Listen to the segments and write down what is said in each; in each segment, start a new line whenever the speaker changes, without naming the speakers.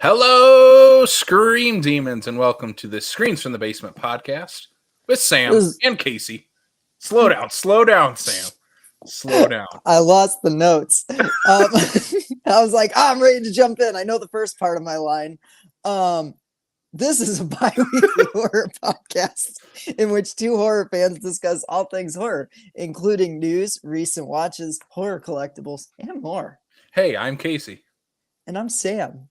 Hello, Scream Demons, and welcome to the Screams from the Basement podcast with Sam and Casey. Slow down, Sam. Slow down.
I lost the notes. I was like, I'm ready to jump in. I know the first part of my line. This is a bi-weekly horror podcast in which two horror fans discuss all things horror, including news, recent watches, horror collectibles, and more.
Hey, I'm Casey.
And I'm Sam.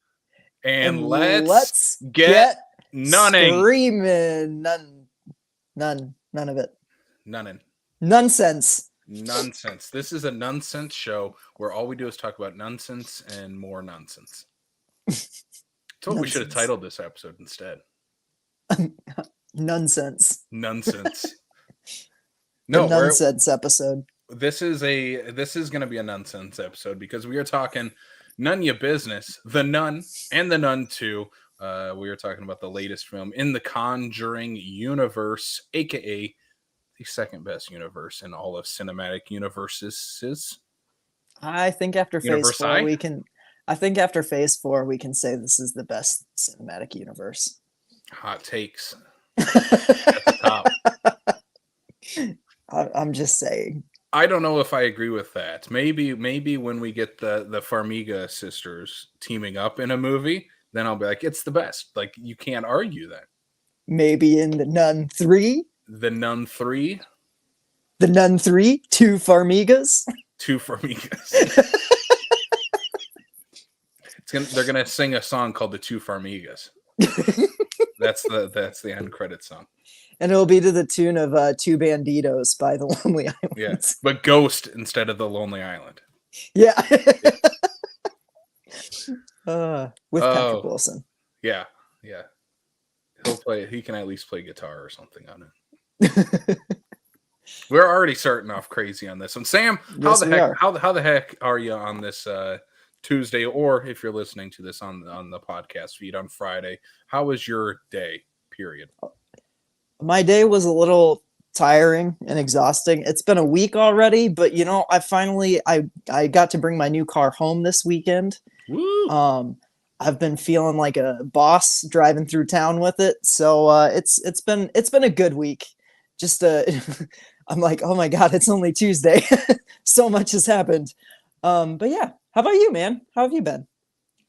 And let's get nunning.
Screaming. None of it.
Nunning.
Nonsense.
Nonsense. This is a nonsense show where all we do is talk about nonsense and more nonsense. That's what we should have titled this episode instead.
Nonsense.
Nonsense.
No, nonsense episode.
This is going to be a nonsense episode because we are talking Nun Ya Business, the Nun, and the Nun II. We are talking about the latest film in the Conjuring Universe, aka the second best universe in all of cinematic universes.
I think after Phase 4 we can. I think after Phase 4 we can say this is the best cinematic universe.
Hot takes. At the top.
I'm just saying.
I don't know if I agree with that. Maybe when we get the Farmiga sisters teaming up in a movie, then I'll be like, it's the best. Like, you can't argue that. Maybe
in the Nun 3?
The Nun 3?
The Nun 3? Two Farmigas?
Two Farmigas. They're gonna sing a song called "The Two Farmigas." That's the end credit song.
And it'll be to the tune of Two Banditos by the Lonely Island.
Yeah, but Ghost instead of the Lonely Island.
Yeah. With Patrick Wilson.
Yeah. He can at least play guitar or something on it. We're already starting off crazy on this one. Sam, how the heck are you on this Tuesday, or if you're listening to this on the podcast feed on Friday? How was your day, period?
My day was a little tiring and exhausting. It's been a week already, but I got to bring my new car home this weekend.
Woo.
I've been feeling like a boss driving through town with it. So it's been a good week. Just I'm like, oh my God, it's only Tuesday. So much has happened. But yeah, how about you, man? How have you been?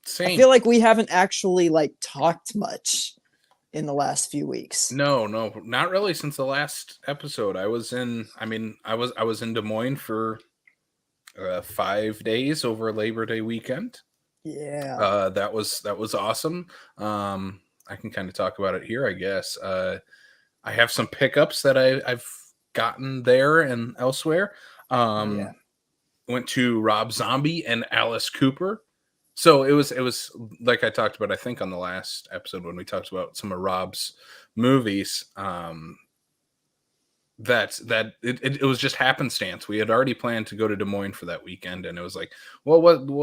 Same.
I feel like we haven't actually talked much in the last few weeks.
No, not really since the last episode. I was in Des Moines for 5 days over Labor Day weekend.
Yeah.
That was awesome. I can kind of talk about it here, I guess. I have some pickups that I've gotten there and elsewhere. Went to Rob Zombie and Alice Cooper. So it was like I talked about, I think, on the last episode when we talked about some of Rob's movies. It was just happenstance. We had already planned to go to Des Moines for that weekend, and it was like, well,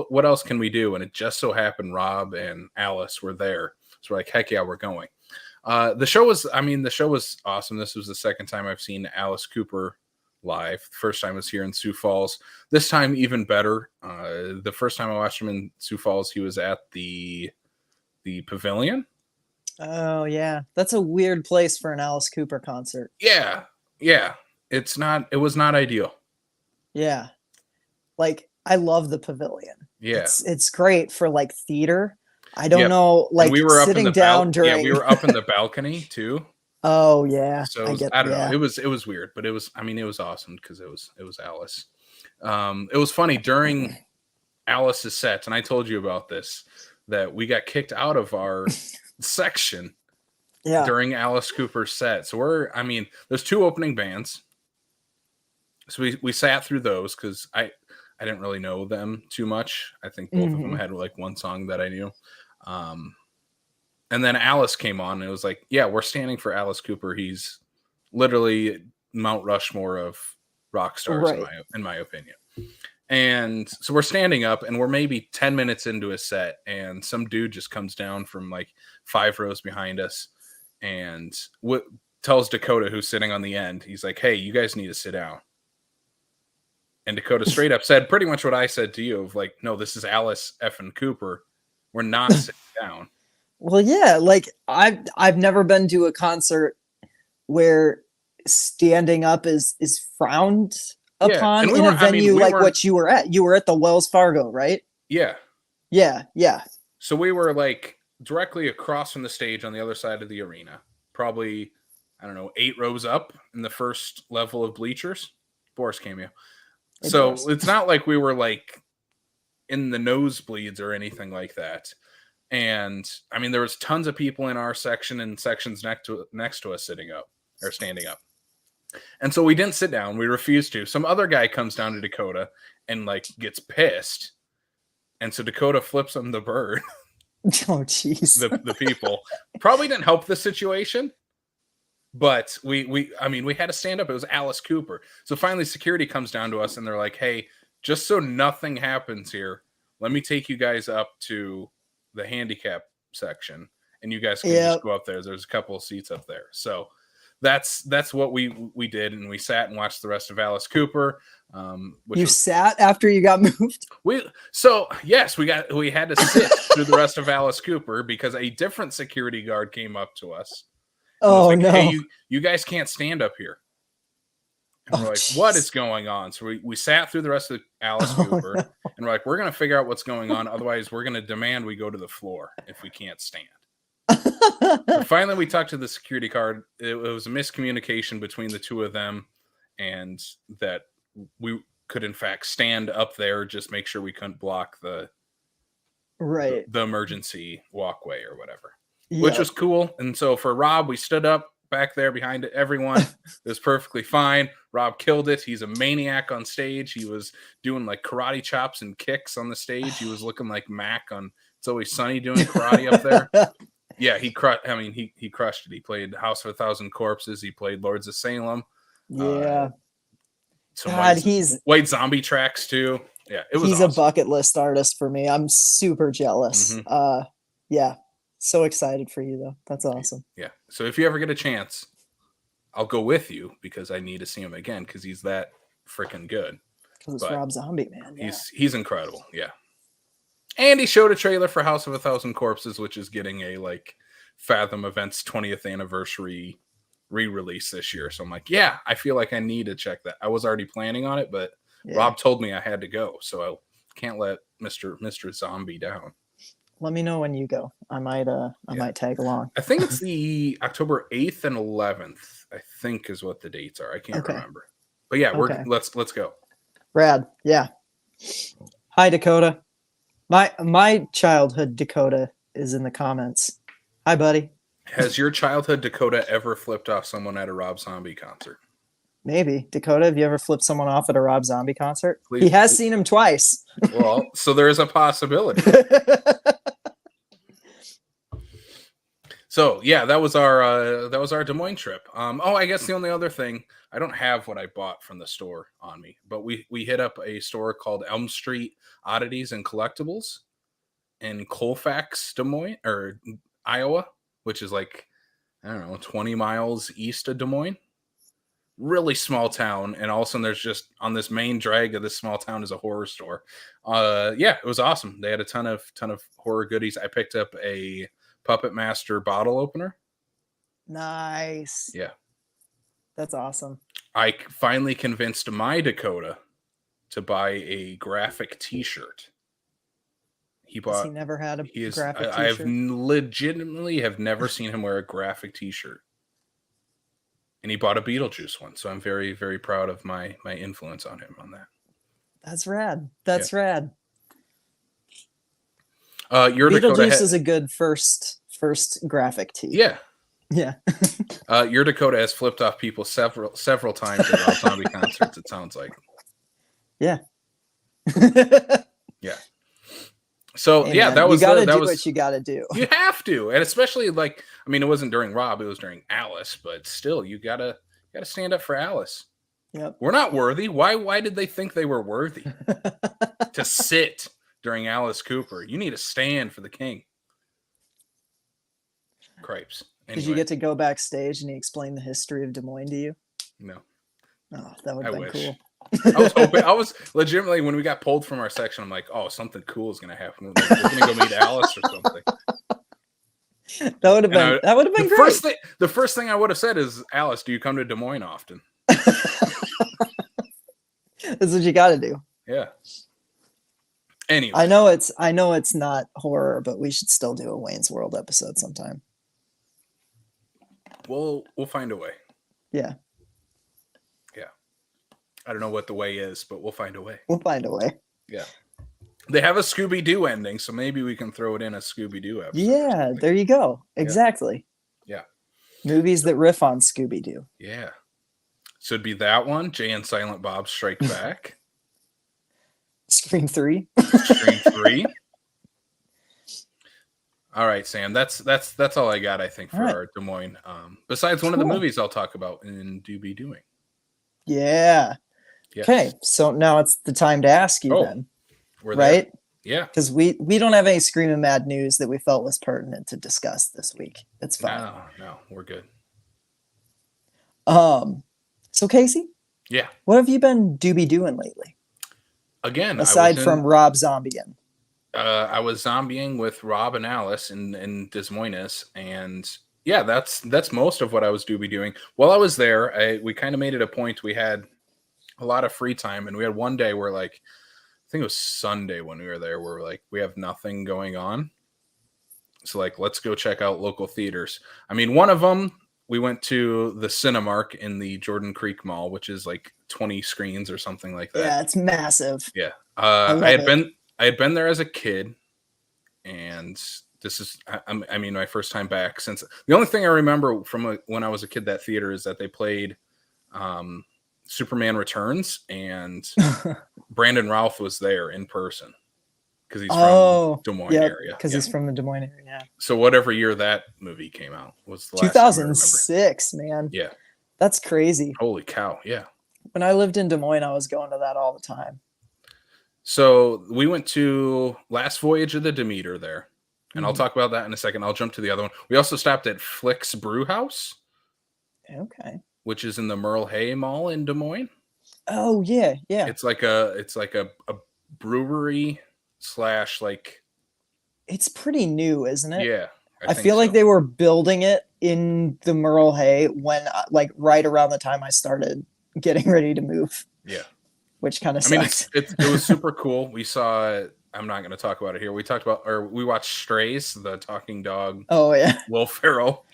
what else can we do? And it just so happened Rob and Alice were there, so we're like, heck yeah, we're going. The show was awesome. This was the second time I've seen Alice Cooper live. The first time was here in Sioux Falls. This time even better. The first time I watched him in Sioux Falls, he was at the Pavilion.
Oh yeah, that's a weird place for an Alice Cooper concert.
Yeah. It was not ideal.
Yeah, I love the Pavilion.
Yeah,
it's great for theater. I don't know,
we were
sitting
up in the
down during.
Yeah, we were up in the balcony too.
Oh yeah,
so I don't know. It was weird, but it was awesome because it was Alice. It was funny during Alice's sets, and I told you about this, that we got kicked out of our section during Alice Cooper's set. So there's two opening bands, so we sat through those because I didn't really know them too much. I think both of them had one song that I knew. And then Alice came on, and it was like, yeah, we're standing for Alice Cooper. He's literally Mount Rushmore of rock stars, right, in my opinion. And so we're standing up, and we're maybe 10 minutes into a set, and some dude just comes down from 5 rows behind us and tells Dakota, who's sitting on the end, he's like, hey, you guys need to sit down. And Dakota straight up said pretty much what I said to you of no, this is Alice effing Cooper. We're not sitting down.
Well, yeah, like I've never been to a concert where standing up is frowned
Yeah,
upon
and we
in a
weren't. I mean,
venue
we
like
weren't.
what you were at. You were at the Wells Fargo, right?
Yeah.
Yeah, yeah.
So we were like directly across from the stage on the other side of the arena, probably, I don't know, 8 rows up in the first level of bleachers. Boris cameo.
Hey,
So
Boris.
it's not like we were like in the nosebleeds or anything like that. And I mean, there was tons of people in our section and sections next to us sitting up or standing up. And so we didn't sit down. We refused to. Some other guy comes down to Dakota and like gets pissed. And so Dakota flips him the bird.
Oh, jeez.
The people probably didn't help the situation, but we had to stand up. It was Alice Cooper. So finally security comes down to us and they're like, hey, just so nothing happens here, let me take you guys up to the handicap section and you guys can just go up there. There's a couple of seats up there. So that's what we did, and we sat and watched the rest of Alice Cooper.
You sat after you got moved?
Yes, we had to sit through the rest of Alice Cooper because a different security guard came up to us.
Oh, like, no.
Hey, you guys can't stand up here. And we're like,
geez.
What is going on? So we sat through the rest of Alice Cooper, no. And we're like, we're going to figure out what's going on. Otherwise, we're going to demand we go to the floor if we can't stand. So finally, we talked to the security guard. It was a miscommunication between the two of them, and that we could, in fact, stand up there, just make sure we couldn't block the emergency walkway or whatever, which was cool. And so for Rob, we stood up back there behind everyone. It was perfectly fine. Rob killed it. He's a maniac on stage. He was doing like karate chops and kicks on the stage. He was looking like Mac on It's Always Sunny doing karate up there. Yeah, he crushed it. He played House of a Thousand Corpses. He played Lords of Salem.
Yeah.
Some white zombie tracks too. Yeah, it was.
He's awesome. A bucket list artist for me. I'm super jealous. Mm-hmm. Yeah, so excited for you though. That's awesome.
Yeah. So if you ever get a chance, I'll go with you because I need to see him again because he's that freaking good.
Because it's Rob Zombie, man.
Yeah. He's incredible. Yeah. And he showed a trailer for House of a Thousand Corpses, which is getting a like Fathom Events 20th anniversary re-release this year. So I'm like, yeah, I feel like I need to check that. I was already planning on it, but Rob told me I had to go, so I can't let Mr. Zombie down.
Let me know when you go. I might tag along.
I think it's the October 8th and 11th, I think is what the dates are. I can't remember. But yeah, let's go.
Rad. Yeah. Hi, Dakota. My childhood Dakota is in the comments. Hi, buddy.
Has your childhood Dakota ever flipped off someone at a Rob Zombie concert?
Maybe. Dakota, have you ever flipped someone off at a Rob Zombie concert? He has seen him twice.
Well, so there is a possibility. So yeah, that was our Des Moines trip. I guess the only other thing, I don't have what I bought from the store on me, but we hit up a store called Elm Street Oddities and Collectables in Colfax, Des Moines, or Iowa, which is like, I don't know, 20 miles east of Des Moines. Really small town, and all of a sudden there's just on this main drag of this small town is a horror store. It was awesome. They had a ton of horror goodies. I picked up a Puppet Master bottle opener.
Nice.
Yeah.
That's awesome.
I finally convinced my Dakota to buy a graphic t-shirt. He
never had a graphic t-shirt?
I have legitimately never seen him wear a graphic t-shirt. And he bought a Beetlejuice one. So I'm very, very proud of my influence on him on that.
That's rad. That's rad.
Your
Beetlejuice is a good first graphic tee.
Yeah.
Yeah.
Your Dakota has flipped off people several times at Rob Zombie concerts, it sounds like.
Yeah.
Yeah. So
hey,
yeah,
man,
that was
you gotta do what you gotta do.
You have to, and especially like, I mean, it wasn't during Rob, it was during Alice, but still, you gotta stand up for Alice.
Yep.
We're not worthy. Why did they think they were worthy to sit during Alice Cooper? You need to stand for the king. Cripes. Anyway.
Did you get to go backstage and he explained the history of Des Moines to you?
No.
Oh, that would have been cool.
I was hoping. I was legitimately when we got pulled from our section. I'm like, oh, something cool is gonna happen. Like, we're gonna go meet Alice or something.
That would have
And
been that would have been great.
The first thing I would have said is, Alice, do you come to Des Moines often?
That's what you got to do.
Yeah. Anyway,
I know it's not horror, but we should still do a Wayne's World episode sometime.
we'll find a way.
Yeah.
Yeah. I don't know what the way is, but we'll find a way.
We'll find a way.
Yeah. They have a Scooby-Doo ending, so maybe we can throw it in a Scooby-Doo episode.
Yeah, there you go. Exactly.
Yeah.
Movies that riff on Scooby-Doo.
Yeah. So it'd be that one, Jay and Silent Bob Strike Back.
Scream 3.
Scream 3. All right, Sam. That's all I got, I think, for our Des Moines. Besides one of the movies I'll talk about in Do Be Doing.
Yeah. Yes. Okay, so now it's the time to ask you then.
We're
right?
There. Yeah.
Because we don't have any Screaming Mad news that we felt was pertinent to discuss this week. It's fine.
No, we're good.
So Casey?
Yeah.
What have you been doobie doing lately?
Again,
aside from Rob zombieing.
I was zombieing with Rob and Alice in Des Moines, and yeah, that's most of what I was doobie doing. While I was there, we kind of made it a point. We had a lot of free time, and we had one day where, like, I think it was Sunday when we were there, where we're like, we have nothing going on. So, like, let's go check out local theaters. I mean, one of them, we went to the Cinemark in the Jordan Creek Mall, which is like 20 screens or something like that.
Yeah, it's massive.
Yeah. I had been there as a kid, and this is, I mean, my first time back since. The only thing I remember from when I was a kid, that theater, is that they played Superman Returns, and Brandon Routh was there in person because he's from Des Moines area.
Because he's from the Des Moines area. Yeah.
So whatever year that movie came out was the
2006, man.
Yeah.
That's crazy.
Holy cow. Yeah.
When I lived in Des Moines, I was going to that all the time.
So we went to Last Voyage of the Demeter there, and I'll talk about that in a second. I'll jump to the other one. We also stopped at Flick's Brew House.
Okay.
Which is in the Merle Hay Mall in Des Moines.
Oh yeah, yeah.
It's like a brewery / like.
It's pretty new, isn't it?
Yeah.
I feel like they were building it in the Merle Hay when, like, right around the time I started getting ready to move.
Yeah.
Which kind of sucks.
I mean, it was super cool. We saw, I'm not going to talk about it here. We watched Strays, the talking dog.
Oh yeah.
Will Ferrell,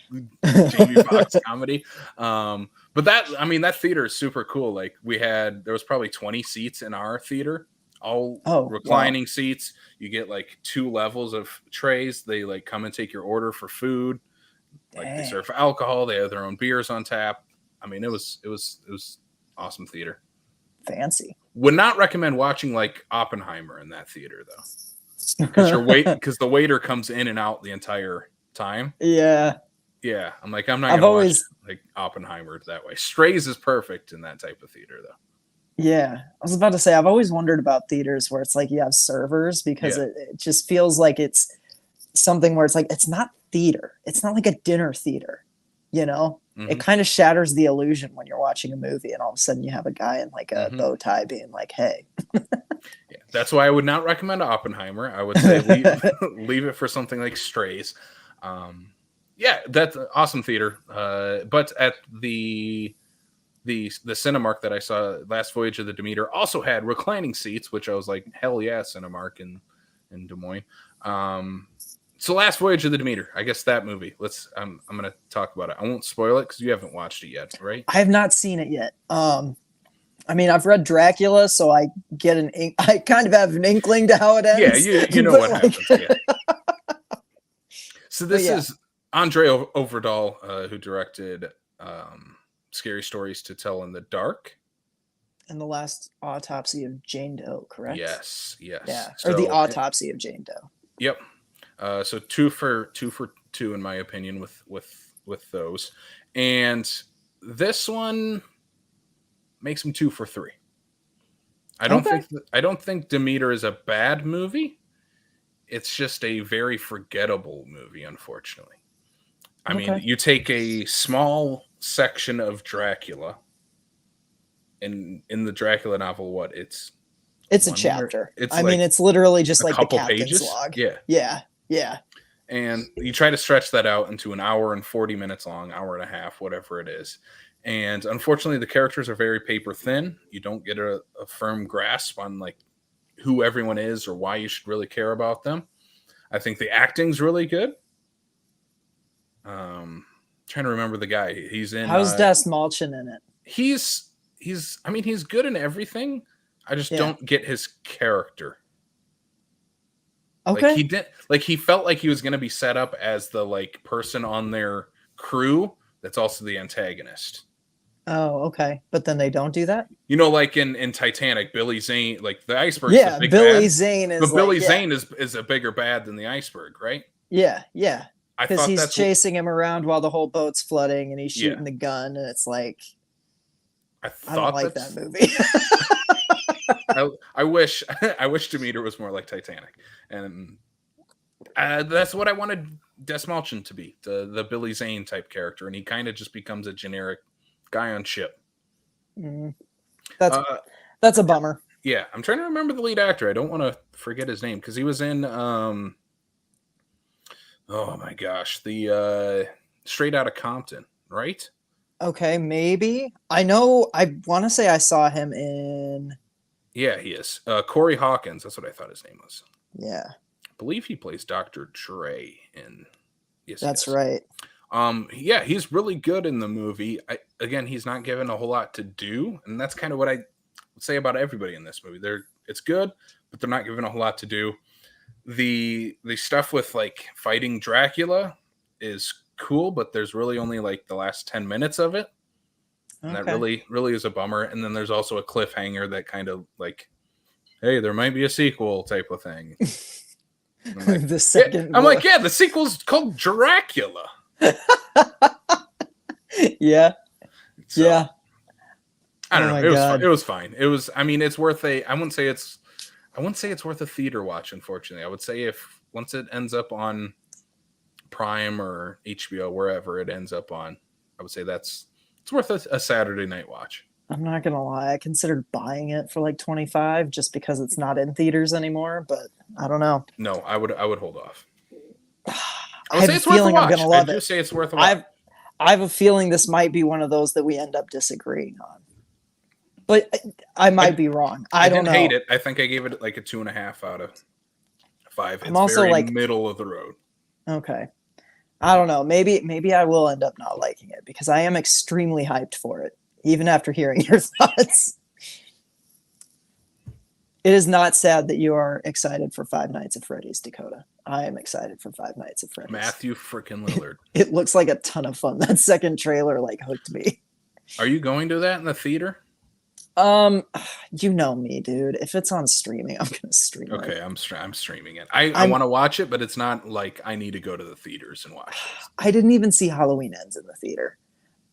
Jamie Foxx comedy. But that theater is super cool. Like, there was probably 20 seats in our theater, all reclining seats. You get like 2 levels of trays. They like come and take your order for food. Like, they serve alcohol. They have their own beers on tap. I mean, it was awesome theater.
Fancy.
Would not recommend watching like Oppenheimer in that theater though, because the waiter comes in and out the entire time.
Yeah.
Yeah, I'm not gonna watch like Oppenheimer that way. Strays is perfect in that type of theater though.
Yeah, I was about to say, I've always wondered about theaters where it's like you have servers, because it just feels like it's something where it's like, it's not theater. It's not like a dinner theater, you know? Mm-hmm. It kind of shatters the illusion when you're watching a movie and all of a sudden you have a guy in like a bow tie being like, hey.
Yeah, that's why I would not recommend Oppenheimer. I would say leave it for something like Strays. Yeah, that's awesome theater. But at the Cinemark that I saw, Last Voyage of the Demeter, also had reclining seats, which I was like, hell yeah, Cinemark in Des Moines. So Last Voyage of the Demeter, I guess that movie. I'm going to talk about it. I won't spoil it because you haven't watched it yet, right?
I have not seen it yet. I mean, I've read Dracula, so I I kind of have an inkling to how it ends.
Yeah, you know what happens. Yeah. So this is Andre Overdahl, who directed Scary Stories to Tell in the Dark.
And The Last Autopsy of Jane Doe, correct?
Yes.
Yeah, or The Autopsy of Jane Doe.
Yep. So 2 for 2 in my opinion with those, and this one makes them 2 for 3. I don't think Demeter is a bad movie. It's just a very forgettable movie, unfortunately. I mean, you take a small section of Dracula in the Dracula novel, what it's
It's a
one or
chapter.
it's
I
like
mean, it's literally just
a
like the
couple
captain's
pages.
log.
Yeah.
Yeah.
And you try to stretch that out into an hour and 40 minutes long, hour and a half, whatever it is. And unfortunately, the characters are very paper thin. You don't get a firm grasp on like who everyone is or why you should really care about them. I think the acting's really good. Trying to remember the guy. He's in.
How's Des Malchin in it?
He's. I mean, he's good in everything. I just don't get his character.
Okay.
Like he did. Like he felt like he was going to be set up as the like person on their crew that's also the antagonist.
Oh, okay. But then they don't do that?
You know, like in Titanic, Billy Zane, like the iceberg.
Yeah,
the big
Billy
bad,
Zane is.
But Billy Zane is a bigger bad than the iceberg, right?
Yeah. Because he's
that's
chasing him around while the whole boat's flooding, and he's shooting the gun, and it's like, I don't like that movie.
I wish Demeter was more like Titanic, and that's what I wanted Des Malchin to be, the Billy Zane type character, and he kind of just becomes a generic guy on ship.
That's a bummer.
Yeah, I'm trying to remember the lead actor. I don't want to forget his name because he was in oh my gosh, the Straight Outta Compton, right?
Okay, maybe. I want to say I saw him in.
Yeah, he is. Corey Hawkins. That's what I thought his name was.
Yeah.
I believe he plays Dr. Dre in. Yes,
that's right.
Yeah, he's really good in the movie. Again, he's not given a whole lot to do, and that's kind of what I would say about everybody in this movie. It's good, but they're not given a whole lot to do. The stuff with like fighting Dracula is cool, but there's really only like the last 10 minutes of it. And that really is a bummer. And then there's also a cliffhanger that kind of like, hey, there might be a sequel type of thing. Like, the sequel's called Dracula.
Yeah.
So,
yeah.
I don't know. It was fine. It was, I mean, it's worth I wouldn't say it's worth a theater watch, unfortunately. I would say once it ends up on Prime or HBO, wherever it ends up on, I would say it's worth a Saturday night watch.
I'm not gonna lie, I considered buying it for like $25 just because it's not in theaters anymore, but I don't know.
No, I would hold off.
I have a feeling I'm gonna love it.
I do say it's worth a watch.
I have a feeling this might be one of those that we end up disagreeing on. But I might be wrong. I don't know.
Hate it. I think I gave it like a 2.5 out of 5. It's
also
very
like
middle of the road.
Okay. I don't know. Maybe I will end up not liking it because I am extremely hyped for it, even after hearing your thoughts. It is not sad that you are excited for Five Nights at Freddy's, Dakota. I am excited for Five Nights at Freddy's.
Matthew freaking Lillard.
It looks like a ton of fun. That second trailer like hooked me.
Are you going to that in the theater?
You know me, dude. If it's on streaming, I'm gonna stream it.
Okay, I'm streaming it. I want to watch it, but it's not like I need to go to the theaters and watch it.
I didn't even see Halloween Ends in the theater.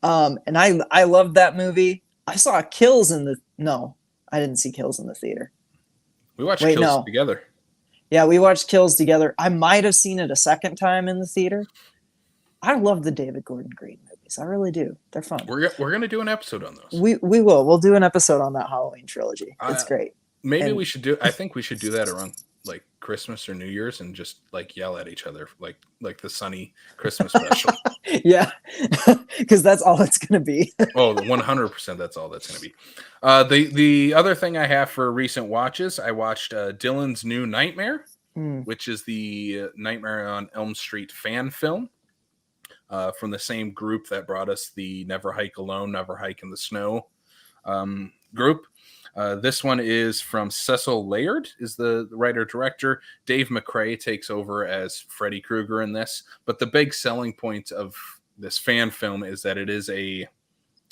And I loved that movie. I saw Kills no, I didn't see Kills in the theater.
We watched Kills together.
Yeah, we watched Kills together. I might have seen it a second time in the theater. I love the David Gordon Green movies. I really do. They're fun.
We're gonna do an episode on those.
We will. We'll do an episode on that Halloween trilogy. It's great.
Maybe we should do. I think we should do that around like Christmas or New Year's and just like yell at each other like the sunny Christmas special.
Yeah, because that's all it's gonna be.
Oh, 100%. That's all that's gonna be. The other thing I have for recent watches, I watched Dylan's New Nightmare, which is the Nightmare on Elm Street fan film. From the same group that brought us the Never Hike Alone, Never Hike in the Snow group. This one is from Cecil Laird, is the writer-director. Dave McRae takes over as Freddy Krueger in this. But the big selling point of this fan film is that it is a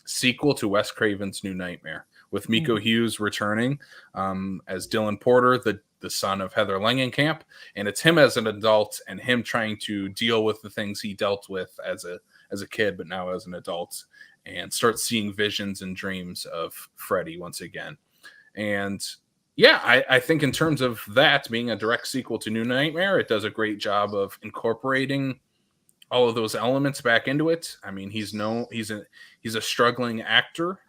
sequel to Wes Craven's New Nightmare, with Miko Hughes returning as Dylan Porter, the son of Heather Langenkamp, and it's him as an adult and him trying to deal with the things he dealt with as a kid, but now as an adult, and start seeing visions and dreams of Freddy once again. And yeah, I think in terms of that being a direct sequel to New Nightmare, it does a great job of incorporating all of those elements back into it. I mean, he's a struggling actor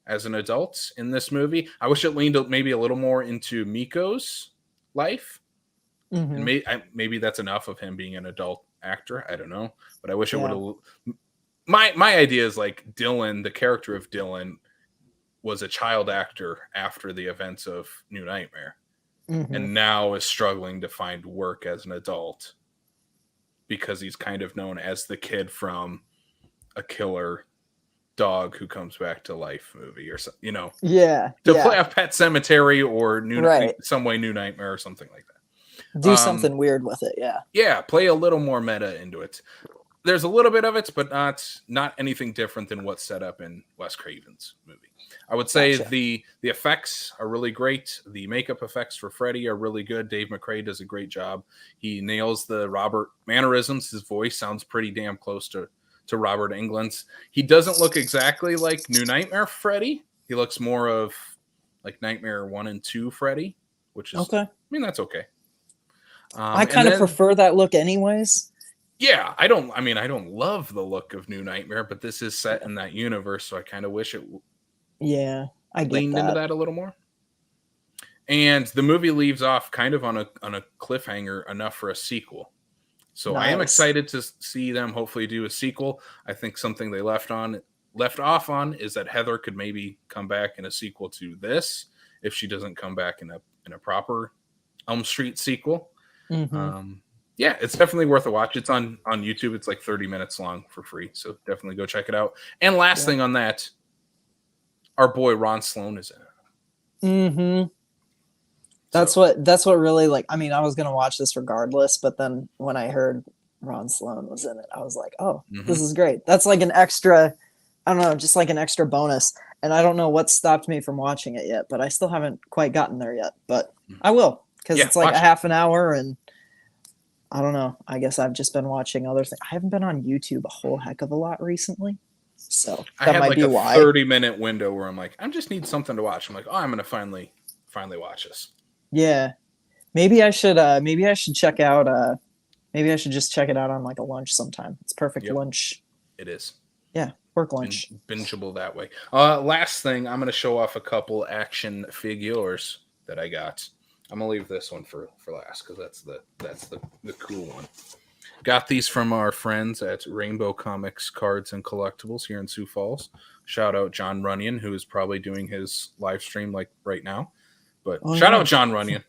as an adult in this movie. I wish it leaned maybe a little more into Miko's life. And maybe that's enough of him being an adult actor. I don't know, but I wish it would have. My idea is like Dylan, the character of Dylan, was a child actor after the events of New Nightmare, and now is struggling to find work as an adult because he's kind of known as the kid from a killer dog who comes back to life movie or something, play a Pet Cemetery or some way New Nightmare or something like that.
Do something weird with it,
play a little more meta into it. There's a little bit of it, but not anything different than what's set up in Wes Craven's movie. I would say the effects are really great. The makeup effects for Freddy are really good. Dave McRae does a great job. He nails the Robert mannerisms. His voice sounds pretty damn close to Robert Englund's. He doesn't look exactly like New Nightmare Freddy. He looks more of like Nightmare 1 and 2 Freddy, which is okay. I mean, that's okay.
I kind of prefer that look anyways.
Yeah, I don't love the look of New Nightmare, but this is set in that universe, so I kind of wish it
I
leaned into that a little more. And the movie leaves off kind of on a cliffhanger enough for a sequel. So I am excited to see them hopefully do a sequel. I think something they left off on is that Heather could maybe come back in a sequel to this if she doesn't come back in a proper Elm Street sequel. It's definitely worth a watch. It's on YouTube. It's like 30 minutes long for free, so definitely go check it out. And last thing on that, our boy Ron Sloan is in it.
That's what really, like, I mean, I was gonna watch this regardless, but then when I heard Ron Sloan was in it, I was like, oh, this is great. That's like an extra, I don't know, just like an extra bonus. And I don't know what stopped me from watching it yet, but I still haven't quite gotten there yet, but I will. Because it's like a half an hour, and I don't know. I guess I've just been watching other things. I haven't been on YouTube a whole heck of a lot recently, so that might be why.
30-minute window where I'm like, I just need something to watch. I'm like, oh, I'm gonna finally watch this.
Yeah, maybe I should check out. Maybe I should just check it out on like a lunch sometime. It's perfect lunch.
It is.
Yeah, work lunch.
Bingeable that way. Last thing, I'm gonna show off a couple action figures that I got. I'm gonna leave this one for last because that's the cool one. Got these from our friends at Rainbow Comics Cards and Collectibles here in Sioux Falls. Shout out John Runyon, who is probably doing his live stream like right now. But shout out John Runyon.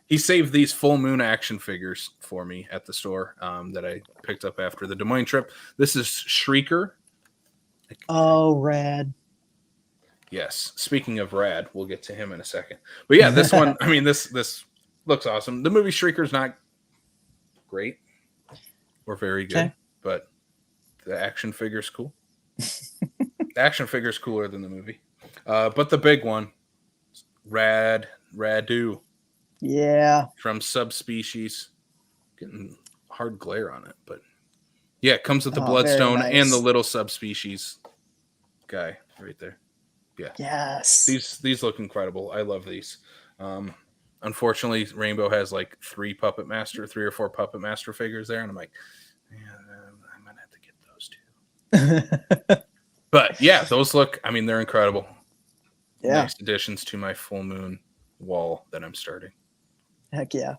He saved these full moon action figures for me at the store that I picked up after the Des Moines trip. This is Shrieker.
Oh, rad.
Yes. Speaking of rad, we'll get to him in a second. But yeah, this one, I mean, this looks awesome. The movie Shrieker's not great or very good, but the action figure's cool. The action figure's cooler than the movie. But the big one, Radu.
Yeah.
From Subspecies. Getting hard glare on it, but yeah, it comes with the Bloodstone and the little Subspecies guy right there. Yeah.
Yes.
These look incredible. I love these. Unfortunately, Rainbow has like 3 or 4 Puppet Master figures there, and I'm like, I might have to get those too. But yeah, those look, I mean, they're incredible.
Yeah.
Nice additions to my full moon wall that I'm starting.
Heck yeah.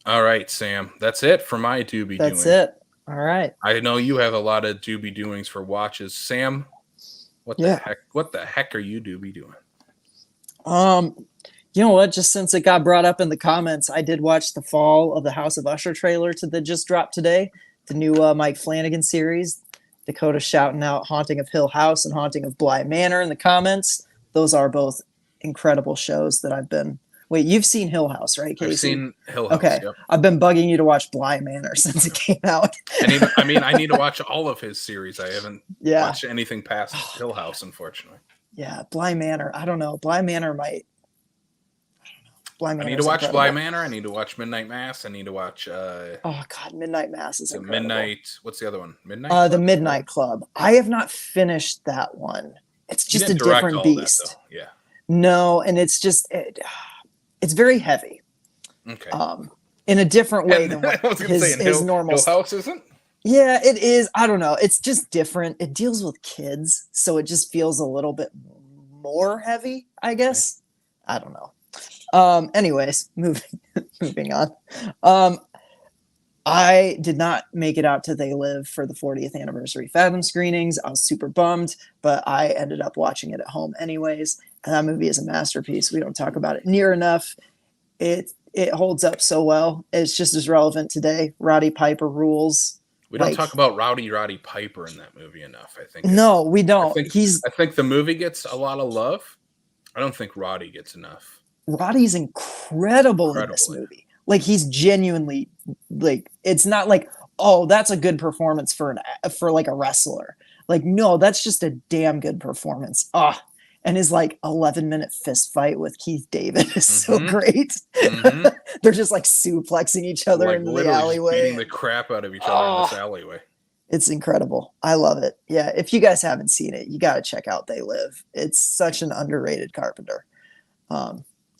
All right, Sam. That's it for my doobie doing.
That's it. All right.
I know you have a lot of doobie doings for watches. Sam, what the heck are you doobie doing?
You know what? Just since it got brought up in the comments, I did watch the Fall of the House of Usher trailer that just dropped today. The new Mike Flanagan series. Dakota shouting out Haunting of Hill House and Haunting of Bly Manor in the comments. Those are both incredible shows that I've been... Wait, you've seen Hill House, right, Casey?
I've seen Hill House,
okay. Yep. I've been bugging you to watch Bly Manor since it came out.
I need to watch all of his series. I haven't watched anything past Hill House, unfortunately.
Yeah, Bly Manor. I don't know. Bly Manor might...
I need to watch incredible. Bly Manor. I need to watch Midnight Mass. I need to watch...
oh, God. Midnight Mass is incredible.
Midnight... What's the other one? Midnight
The Midnight Club. I have not finished that one. It's just a different beast.
That, yeah.
No, and it's just... It's very heavy.
Okay.
In a different way than what his normal...
Hill House isn't?
Yeah, it is. I don't know. It's just different. It deals with kids, so it just feels a little bit more heavy, I
Okay.
guess. I don't know. Anyways, moving on. Um, I did not make it out to They Live for the 40th anniversary Fathom screenings. I was super bummed, but I ended up watching it at home anyways. And that movie is a masterpiece. We don't talk about it near enough. It holds up so well. It's just as relevant today. Roddy Piper rules.
We don't
Like,
talk about Roddy Piper in that movie enough. I think
no, we
I
don't.
think I think the movie gets a lot of love. I don't think Roddy gets enough.
Roddy's incredible in this
Incredibly.
movie. Like, he's genuinely, like, it's not like, oh, that's a good performance for like a wrestler. Like, no, that's just a damn good performance. Ah, and his like 11-minute fist fight with Keith David is so great. They're just like suplexing each other
Like
in the
literally just
alleyway.
beating the crap out of each other in this alleyway.
It's incredible. I love it. Yeah, if you guys haven't seen it, you got to check out They Live. It's such an underrated Carpenter.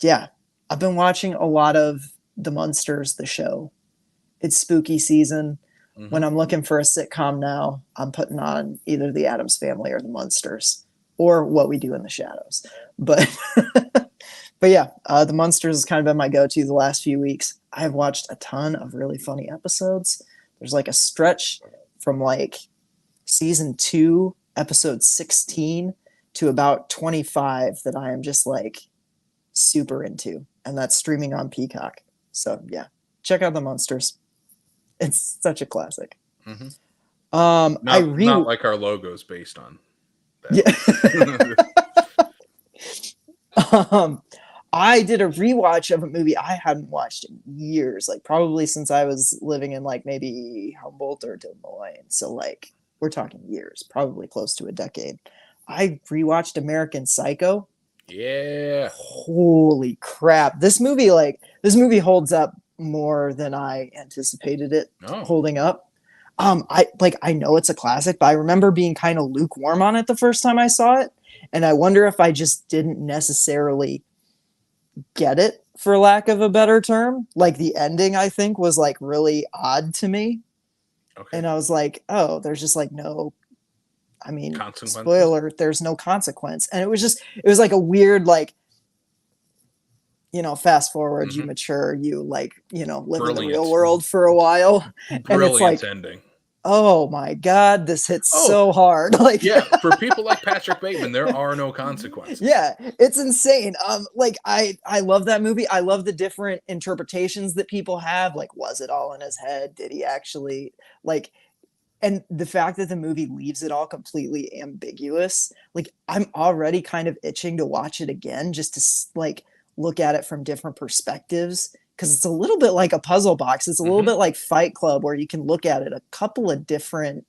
Yeah, I've been watching a lot of The Munsters, the show. It's spooky season. When I'm looking for a sitcom now, I'm putting on either The Addams Family or The Munsters or What We Do in the Shadows. But but yeah, The Munsters has kind of been my go-to the last few weeks. I've watched a ton of really funny episodes. There's like a stretch from like season 2, episode 16 to about 25 that I am just like super into, and that's streaming on Peacock. So yeah, check out The Munsters. It's such a classic.
Not like our logo's based on
that. Yeah. I did a rewatch of a movie I hadn't watched in years, like probably since I was living in like maybe Humboldt or Des Moines. So like we're talking years, probably close to a decade. I rewatched American Psycho.
Yeah.
Holy crap. This movie holds up more than I anticipated it holding up. I know it's a classic, but I remember being kind of lukewarm on it the first time I saw it. And I wonder if I just didn't necessarily get it, for lack of a better term. Like the ending, I think, was like really odd to me. Okay. And I was like, oh, there's just like no, I mean, spoiler, there's no consequence. And it was like a weird, like, you know, fast forward, you mature, you like, you know, live in the real world for a while. And it's like,
ending.
Oh my God, this hits so hard. Like,
yeah, for people like Patrick Bateman, there are no consequences.
Yeah, it's insane. Like I love that movie. I love the different interpretations that people have. Like, was it all in his head? Did he actually like? And the fact that the movie leaves it all completely ambiguous. Like, I'm already kind of itching to watch it again, just to like look at it from different perspectives. Because it's a little bit like a puzzle box. It's a little bit like Fight Club, where you can look at it a couple of different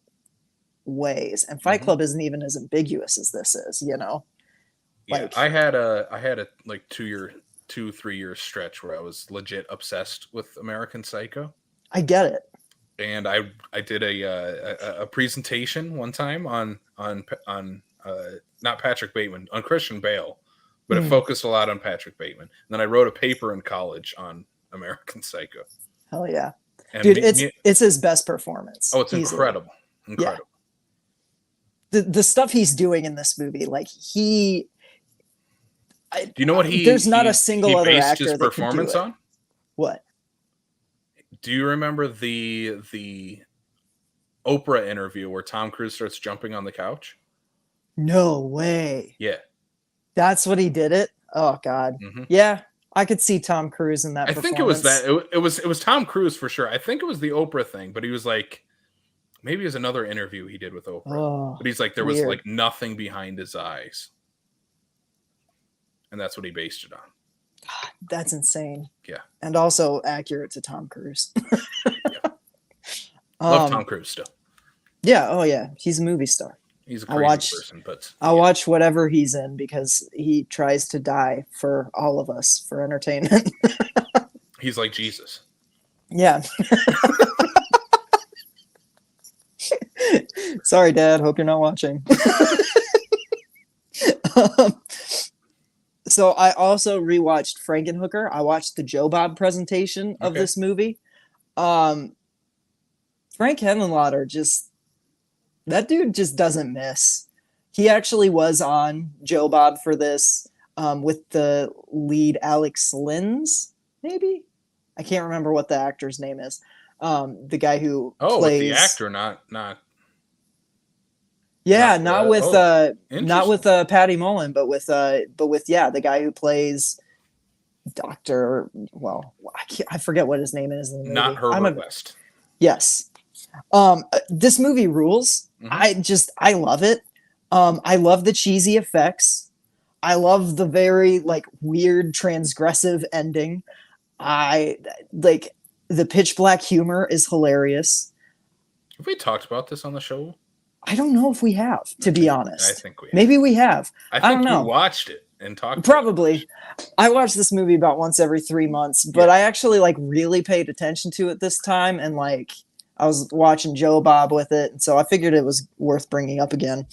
ways. And Fight Club isn't even as ambiguous as this is, you know?
Like, yeah, I had a like 2-3 year stretch where I was legit obsessed with American Psycho.
I get it.
And I did a presentation one time on not Patrick Bateman, on Christian Bale, but it focused a lot on Patrick Bateman. And then I wrote a paper in college on American Psycho.
Hell yeah. And dude, it's his best performance.
Oh, it's easily. Incredible.
Yeah. The stuff he's doing in this movie, like do
you know what
there's not a single other actor
his performance
that can do it.
On?
What?
Do you remember the Oprah interview where Tom Cruise starts jumping on the couch?
No way.
Yeah.
That's what he did it? Oh God. Yeah. I could see Tom Cruise in that.
I think it was that. It was Tom Cruise for sure. I think it was the Oprah thing, but he was like, maybe it was another interview he did with Oprah.
Oh,
but he's like, there was like nothing behind his eyes, and that's what he based it on.
God, that's insane.
Yeah,
and also accurate to Tom Cruise.
Yeah. Love Tom Cruise still.
Yeah. Oh yeah, he's a movie star.
He's a crazy person, but
I'll watch whatever he's in because he tries to die for all of us for entertainment.
He's like Jesus.
Yeah. Sorry, Dad. Hope you're not watching. So I also rewatched Frankenhooker. I watched the Joe Bob presentation of this movie. Frank Henenlotter just, that dude just doesn't miss. He actually was on Joe Bob for this with the lead Alex Lins, maybe? I can't remember what the actor's name is. The guy who plays...
with the actor, not
yeah,
not
not with
interesting.
Patty Mullen, but with the guy who plays Doctor. Well, I forget what his name is in the movie.
Not Herbert West.
Yes. This movie rules.
Mhm.
I love it. I love the cheesy effects. I love the very like weird transgressive ending. I like the pitch black humor is hilarious.
Have we talked about this on the show?
I don't know if we have, to be honest.
I think we have.
Maybe we have.
I
don't
think
know.
we watched it and talked
Probably. I watch this movie about once every 3 months, but I actually like really paid attention to it this time, and like I was watching Joe Bob with it, and so I figured it was worth bringing up again.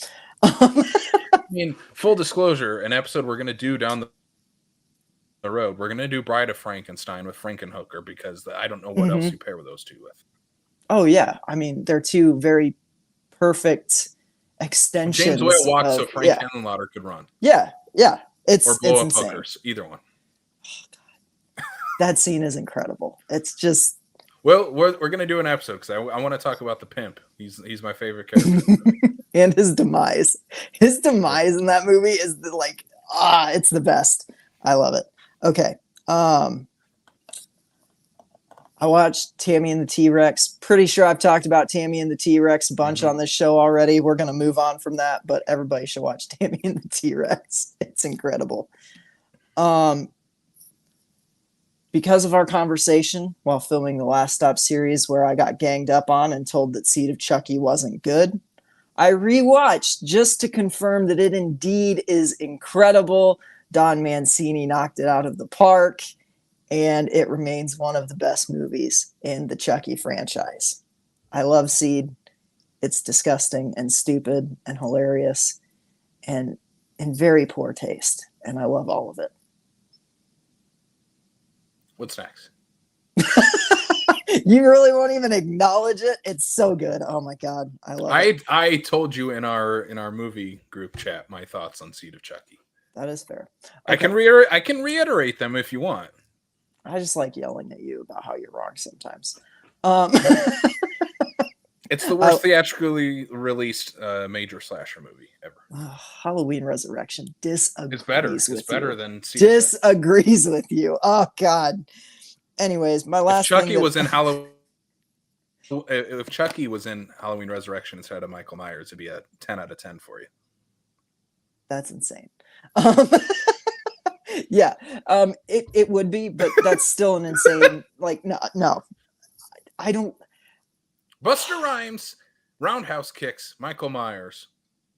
I mean, full disclosure, an episode we're going to do down the road, we're going to do Bride of Frankenstein with Frankenhooker, because I don't know what else you pair with those two with.
Oh yeah, I mean they're two very perfect extensions.
James Whale walks so Frank Henenlotter could run.
Yeah, yeah.
Or blow up
insane.
hookers, either one.
Oh, that scene is incredible. It's just...
Well, we're going to do an episode because I want to talk about the pimp. He's my favorite character.
And his demise. His demise in that movie is it's the best. I love it. Okay. I watched Tammy and the T-Rex. Pretty sure I've talked about Tammy and the T-Rex a bunch on this show already. We're going to move on from that, but everybody should watch Tammy and the T-Rex. It's incredible. Because of our conversation while filming the Last Stop series where I got ganged up on and told that Seed of Chucky wasn't good, I rewatched just to confirm that it indeed is incredible. Don Mancini knocked it out of the park, and it remains one of the best movies in the Chucky franchise. I love Seed. It's disgusting and stupid and hilarious and in very poor taste, and I love all of it.
What's next?
You really won't even acknowledge it. It's so good. Oh my god, I love it.
I told you in our movie group chat my thoughts on Seed of Chucky.
That is fair.
Okay. I can reiterate them if you want.
I just like yelling at you about how you're wrong sometimes.
It's the worst theatrically released major slasher movie ever.
Halloween Resurrection disagrees.
It's better than
disagrees with you. Oh god. Anyways, my last.
If Chucky was in Halloween Resurrection instead of Michael Myers, it'd be a 10 out of 10 for you.
That's insane. Yeah, it would be, but that's still an insane. No, I don't.
Buster Rhymes, roundhouse kicks Michael Myers,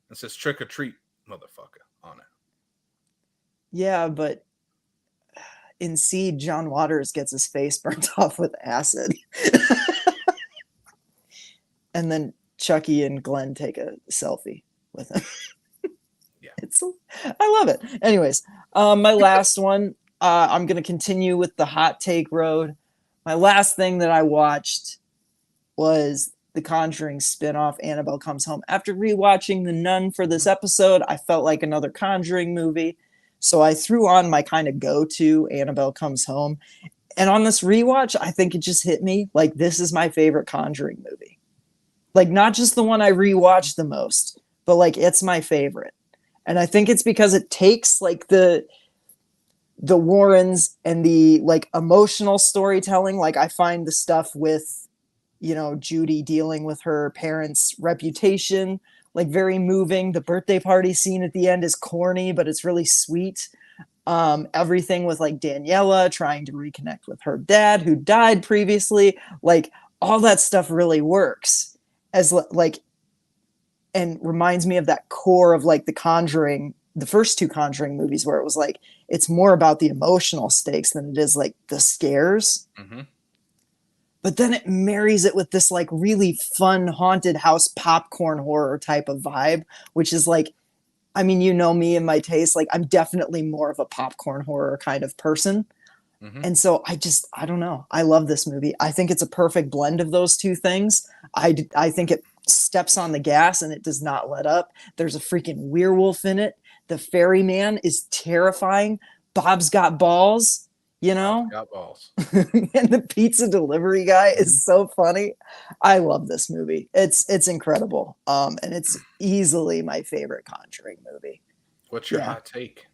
and says "trick or treat, motherfucker" on it.
Yeah, but in Seed, John Waters gets his face burnt off with acid, and then Chucky and Glenn take a selfie with him. I love it. Anyways, my last one, I'm going to continue with the hot take road. My last thing that I watched was the Conjuring spinoff, Annabelle Comes Home. After rewatching The Nun for this episode, I felt like another Conjuring movie. So I threw on my kind of go-to, Annabelle Comes Home. And on this rewatch, I think it just hit me like this is my favorite Conjuring movie. Like not just the one I rewatched the most, but like it's my favorite. And I think it's because it takes like the Warrens and the like emotional storytelling. Like I find the stuff with, Judy dealing with her parents' reputation, like very moving. The birthday party scene at the end is corny, but it's really sweet. Everything with like Daniela trying to reconnect with her dad who died previously, like all that stuff really works as like, and reminds me of that core of like the Conjuring, the first two Conjuring movies where it was like, it's more about the emotional stakes than it is like the scares. Mm-hmm. But then it marries it with this like really fun haunted house popcorn horror type of vibe, which is like, I mean, me and my taste, like I'm definitely more of a popcorn horror kind of person.
Hmm.
And so I don't know. I love this movie. I think it's a perfect blend of those two things. I think it steps on the gas and it does not let up. There's a freaking werewolf in it. The ferryman is terrifying. Bob's got balls, you
Bob's
know?
got balls.
And the pizza delivery guy
Mhm.
is so funny. I love this movie. It's incredible. And it's easily my favorite Conjuring movie.
What's your
Yeah.
hot take?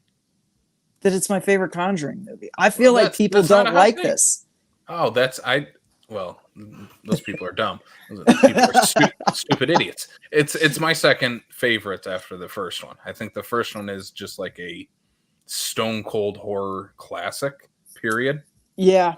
That it's my favorite Conjuring movie. I
Well,
feel like people
that's not a
don't
hot
like
take.
this.
Oh, that's I. Well, those people are dumb. Those people are stupid idiots. It's my second favorite after the first one. I think the first one is just like a stone cold horror classic. Period.
Yeah.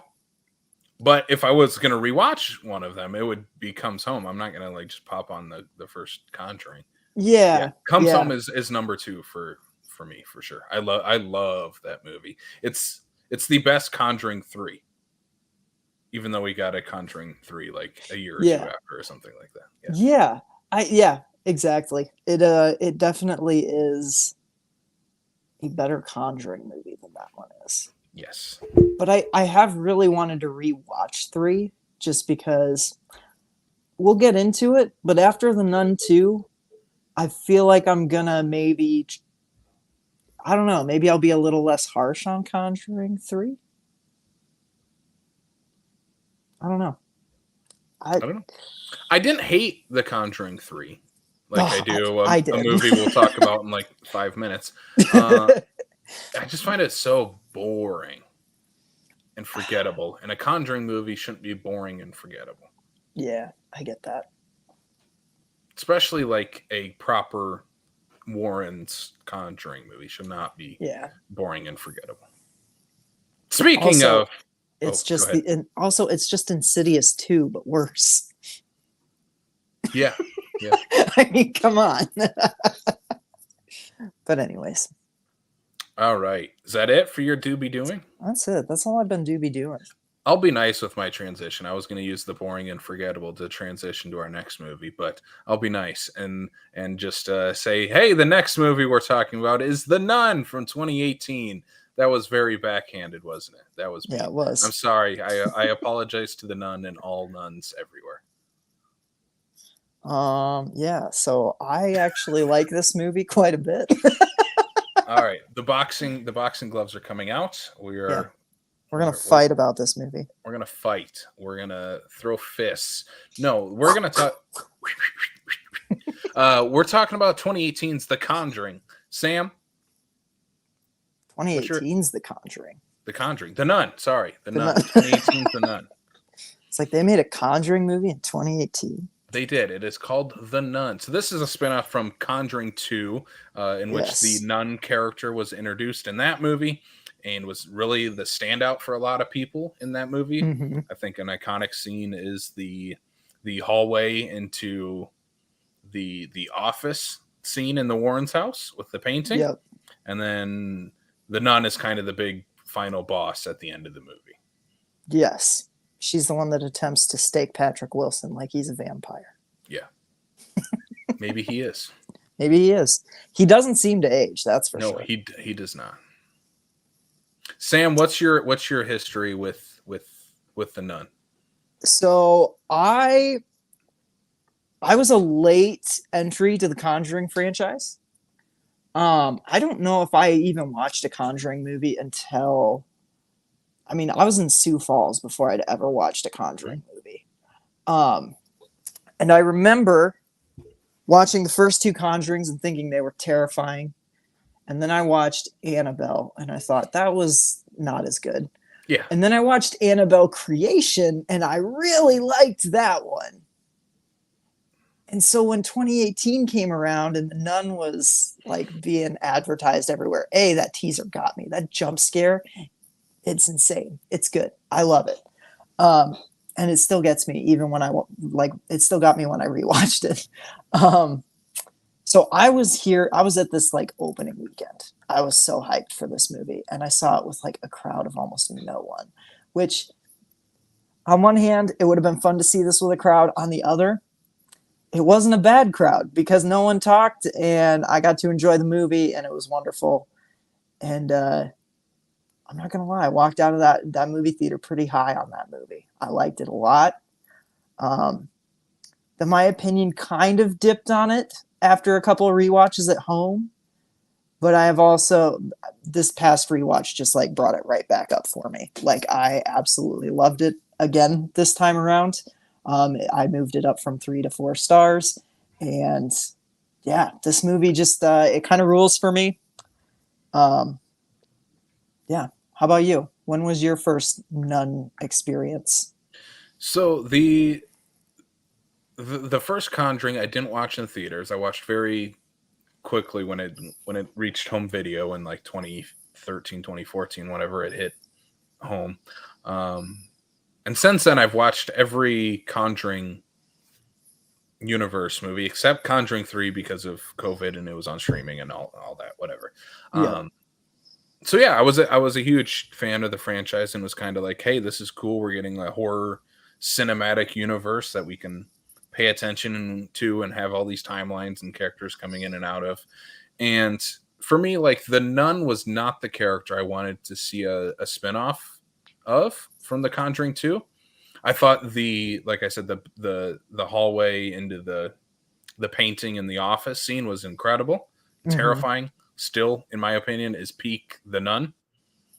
But if I was gonna rewatch one of them, it would be Comes Home. I'm not gonna like just pop on the first Conjuring. Yeah,
Yeah.
Comes
Yeah.
Home is number two for me for sure. I love that movie. It's the best Conjuring 3, even though we got a Conjuring 3 like a year or two
Yeah.
after or something like that. Yeah.
Yeah. Exactly. It definitely is a better Conjuring movie than that one is.
Yes.
But I have really wanted to rewatch 3 just because we'll get into it, but after the Nun 2, I feel like I'm gonna maybe I don't know, maybe I'll be a little less harsh on Conjuring 3. I don't know. I
I don't know. I didn't hate The Conjuring 3 like I
oh,
do
I
a
did.
movie we'll talk about in like 5 minutes. Uh, I just find it so boring and forgettable. And a Conjuring movie shouldn't be boring and forgettable,
Yeah, I get that.
especially like a proper Warren's Conjuring movie should not be
Yeah.
boring and forgettable. Speaking
Also,
of,
it's
oh, go
just
ahead.
and also it's just Insidious 2, but worse.
Yeah, yeah.
I mean, come on. But anyways,
All right. Is that it for your doobie doing?
that's it. That's all I've been doing.
I'll be nice with my transition. I was going to use the boring and forgettable to transition to our next movie, but I'll be nice and just say, hey, the next movie we're talking about is The Nun from 2018. That was very backhanded, wasn't it? That was
Yeah,
mean.
it was.
I'm sorry. I apologize to the nun and all nuns everywhere.
Yeah, so I actually like this movie quite a bit.
All right, the boxing gloves are coming out. We
Yeah.
are
We're gonna fight about this movie.
we're gonna fight. We're gonna throw fists. No, we're gonna talk. We're talking about 2018's The Conjuring. Sam,
2018's The Conjuring.
The Conjuring, The Nun. Sorry, The
The
Nun.
Nun.
2018's The Nun.
It's like they made a Conjuring movie in 2018.
They did. It is called The Nun. So this is a spinoff from Conjuring 2, in which the
Yes.
nun character was introduced in that movie and was really the standout for a lot of people in that movie.
Mm-hmm.
I think an iconic scene is the hallway into the office scene in the Warrens' house with the painting.
Yep.
And then the nun is kind of the big final boss at the end of the movie.
Yes. She's the one that attempts to stake Patrick Wilson like he's a vampire.
Yeah. Maybe he is.
Maybe he is. He doesn't seem to age, that's for
No,
sure.
he does not. Sam, what's your history with the nun?
So I was a late entry to the Conjuring franchise. I don't know if I even watched a Conjuring movie until I mean, I was in Sioux Falls before I'd ever watched a Conjuring movie. And I remember watching the first 2 Conjurings and thinking they were terrifying. And then I watched Annabelle and I thought that was not as good.
Yeah.
And then I watched Annabelle Creation and I really liked that one. And so when 2018 came around and the nun was like being advertised everywhere, that teaser got me. That jump scare, it's insane. It's good. I love it. And it still gets me even when it still got me when I rewatched it. So I was at this like opening weekend. I was so hyped for this movie and I saw it with like a crowd of almost no one, which on one hand, it would have been fun to see this with a crowd. On the other, it wasn't a bad crowd because no one talked and I got to enjoy the movie and it was wonderful. And I'm not gonna lie, I walked out of that movie theater pretty high on that movie. I liked it a lot. Um, my opinion kind of dipped on it after a couple of rewatches at home, but I have also this past rewatch just like brought it right back up for me. Like I absolutely loved it again this time around. I moved it up from 3 to 4 stars, and yeah, this movie just it kind of rules for me. Um, yeah. How about you? When was your first Nun experience?
So the first Conjuring I didn't watch in theaters. I watched very quickly when it reached home video in like 2013, 2014, whenever it hit home. And since then I've watched every Conjuring Universe movie except Conjuring 3 because of COVID and it was on streaming and all that, whatever.
Yeah.
So yeah, I was a huge fan of the franchise and was kind of like, hey, this is cool. We're getting a horror cinematic universe that we can pay attention to and have all these timelines and characters coming in and out of. And for me, like the Nun was not the character I wanted to see a spinoff of from the Conjuring 2. I thought like I said, the hallway into the painting in the office scene was incredible, terrifying. Still, in my opinion, is peak the Nun.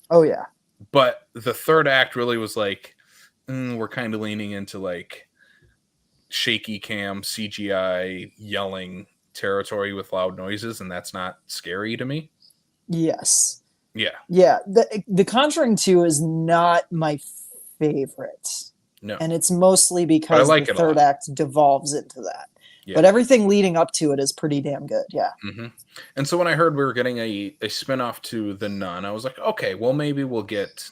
Oh yeah.
But the third act really was like, we're kind of leaning into like shaky cam, CGI, yelling territory with loud noises, and that's not scary to me.
Yes.
Yeah.
Yeah. The Conjuring 2 is not my favorite.
No.
And it's mostly because
like
the
it a
third
lot.
act devolves into that.
Yeah.
But everything leading up to it is pretty damn good. Yeah.
And so when I heard we were getting a spinoff to the Nun, I was like, okay, well maybe we'll get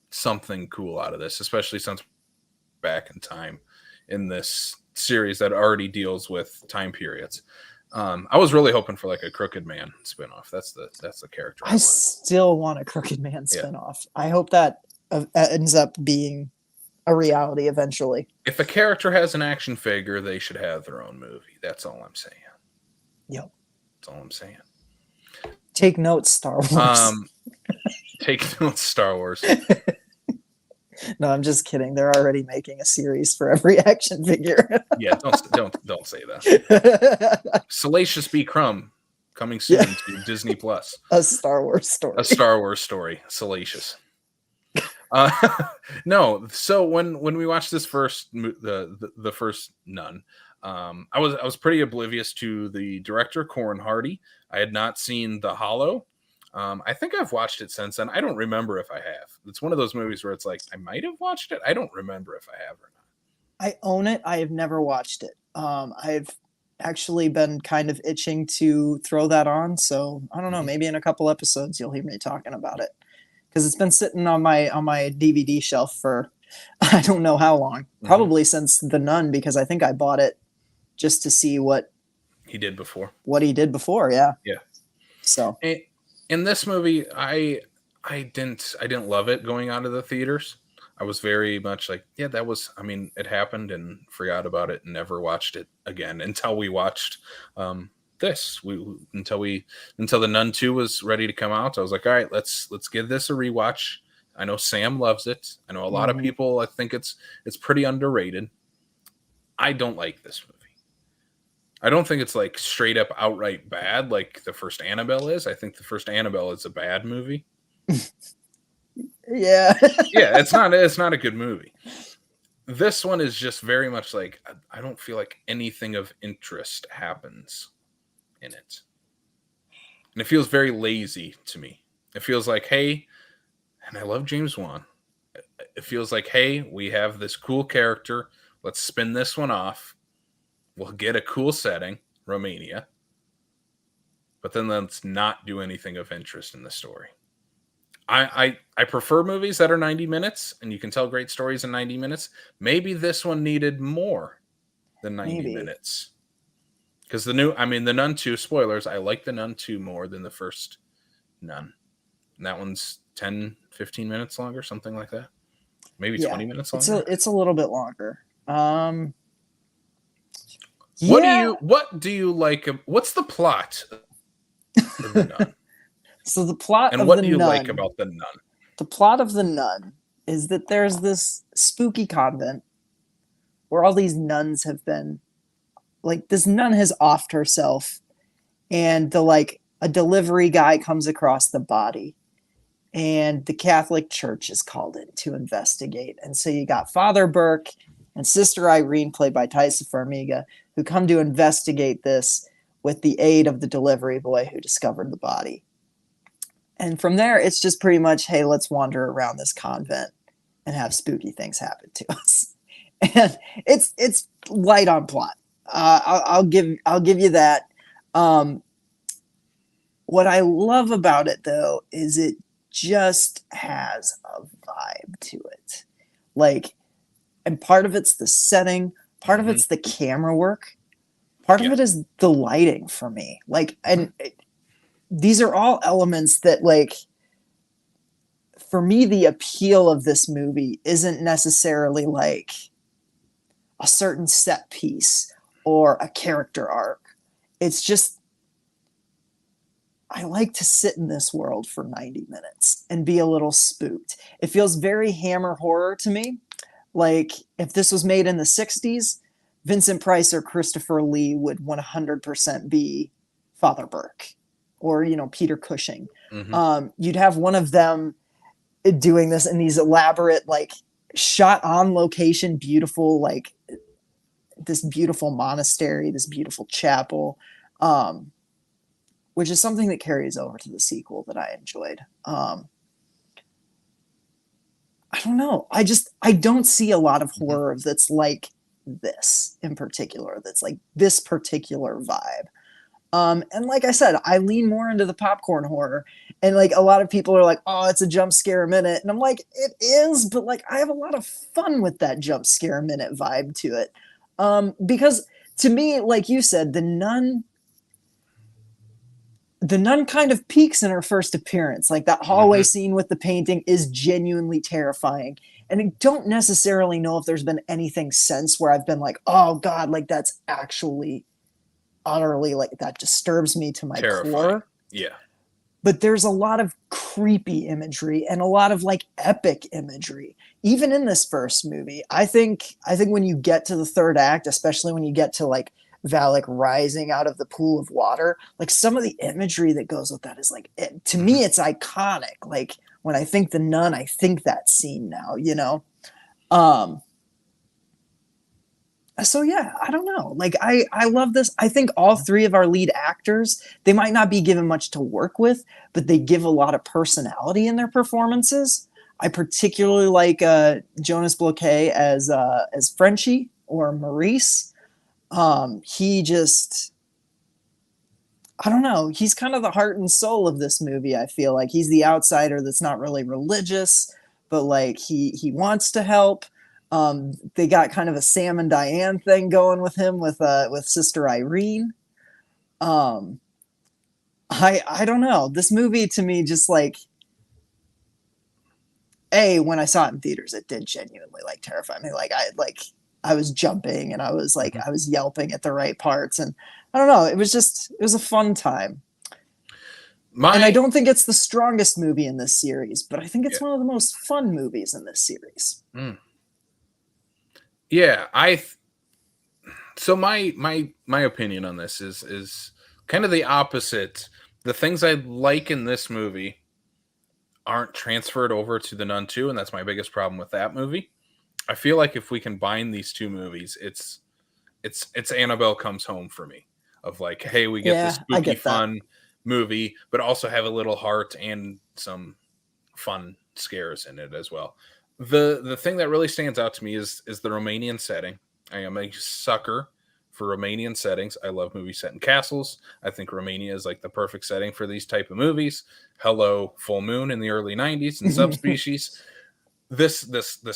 something cool out of this, especially since back in time in this series that already deals with time periods. I was really hoping for like a Crooked Man spinoff. That's the character
I still want a Crooked Man spinoff. I hope that ends up being a reality eventually.
If a character has an action figure, they should have their own movie. That's all I'm saying.
Yep.
That's all I'm saying.
Take notes, Star Wars.
Take notes, Star Wars.
No, I'm just kidding. They're already making a series for every action figure.
Yeah, don't say that. Salacious B. Crumb coming soon to Disney Plus.
A Star Wars story.
A Star Wars story. Salacious. No, so when we watched this first the first Nun, I was pretty oblivious to the director Corin Hardy. I had not seen The Hollow. I think I've watched it since then. I don't remember if I have. It's one of those movies where it's like I might have watched it. I don't remember if I have or not.
I own it. I have never watched it. I've actually been kind of itching to throw that on. So I don't know. Maybe in a couple episodes you'll hear me talking about it, because it's been sitting on my DVD shelf for I don't know how long. Probably since The Nun, because I think I bought it just to see what
he did before.
Yeah.
Yeah.
So
in this movie, I didn't love it going out of the theaters. I was very much like, yeah, that was, I mean, it happened and forgot about it and never watched it again until we watched this. Until the Nun 2 was ready to come out. I was like, all right, let's give this a rewatch. I know Sam loves it. I know a lot of people, I think it's pretty underrated. I don't like this movie. I don't think it's like straight up outright bad like the first Annabelle is. I think the first Annabelle is a bad movie.
Yeah.
Yeah, it's not a good movie. This one is just very much like I don't feel like anything of interest happens in it. And it feels very lazy to me. It feels like, hey, and I love James Wan. It feels like, hey, we have this cool character. Let's spin this one off. We'll get a cool setting, Romania. But then let's not do anything of interest in the story. I prefer movies that are 90 minutes, and you can tell great stories in 90 minutes. Maybe this one needed more than 90 minutes. Because the Nun 2, spoilers, I like the Nun 2 more than the first Nun. And that one's 10, 15 minutes longer, something like that. Maybe 20 minutes longer.
It's a little bit longer.
What do you like? What's the plot of the Nun?
So the plot
and
of
what
the
do you
Nun,
like about the Nun?
The plot of The Nun is that there's this spooky convent where all these nuns have been, like, this nun has offed herself, and a delivery guy comes across the body, and the Catholic Church is called in to investigate. And so you got Father Burke and Sister Irene, played by Taissa Farmiga, who come to investigate this with the aid of the delivery boy who discovered the body. And from there, it's just pretty much, hey, let's wander around this convent and have spooky things happen to us. And it's light on plot. I'll give you that. What I love about it, though, is it just has a vibe to it. Like, and part of it's the setting, part of it's the camera work, part of it is the lighting for me. Like, and these are all elements that, like, for me, the appeal of this movie isn't necessarily like a certain set piece or a character arc. It's just, I like to sit in this world for 90 minutes and be a little spooked. It feels very Hammer horror to me. Like, if this was made in the 60s, Vincent Price or Christopher Lee would 100% be Father Burke or, you know, Peter Cushing. You'd have one of them doing this in these elaborate, like, shot on location, beautiful, like, this beautiful monastery, this beautiful chapel, which is something that carries over to the sequel that I enjoyed. I don't know. I don't see a lot of horror that's like this in particular, that's like this particular vibe. And like I said, I lean more into the popcorn horror, and like a lot of people are like, oh, it's a jump scare a minute. And I'm like, it is, but like, I have a lot of fun with that jump scare a minute vibe to it. Because to me, like you said, the nun kind of peaks in her first appearance. Like, that hallway scene with the painting is genuinely terrifying. And I don't necessarily know if there's been anything since where I've been like, oh God, like, that's actually utterly, like, that disturbs me to my core.
Yeah.
But there's a lot of creepy imagery and a lot of, like, epic imagery, even in this first movie. I think when you get to the third act, especially when you get to, like, Valak rising out of the pool of water, like, some of the imagery that goes with that is, like, to me, it's iconic. Like, when I think The Nun, I think that scene now, you know? So yeah, I don't know. Like, I love this. I think all three of our lead actors, they might not be given much to work with, but they give a lot of personality in their performances. I particularly like Jonas Bloquet as Frenchie, or Maurice. He just, I don't know. He's kind of the heart and soul of this movie. I feel like he's the outsider that's not really religious, but like he wants to help. They got kind of a Sam and Diane thing going with him with Sister Irene. I don't know. This movie to me just like, when I saw it in theaters, it did genuinely like terrify me. Like I was jumping and I was like I was yelping at the right parts, and I don't know. It was a fun time. And I don't think it's the strongest movie in this series, but I think it's one of the most fun movies in this series.
Yeah, so my opinion on this is kind of the opposite. The things I like in this movie aren't transferred over to the Nun 2, and that's my biggest problem with that movie. I feel like if we combine these two movies, it's Annabelle Comes Home for me. Of like, hey, we get this spooky fun movie, but also have a little heart and some fun scares in it as well. The thing that really stands out to me is the Romanian setting. I am a sucker for Romanian settings. I love movies set in castles. I think Romania is like the perfect setting for these type of movies. Hello, Full Moon in the early 90s and Subspecies. This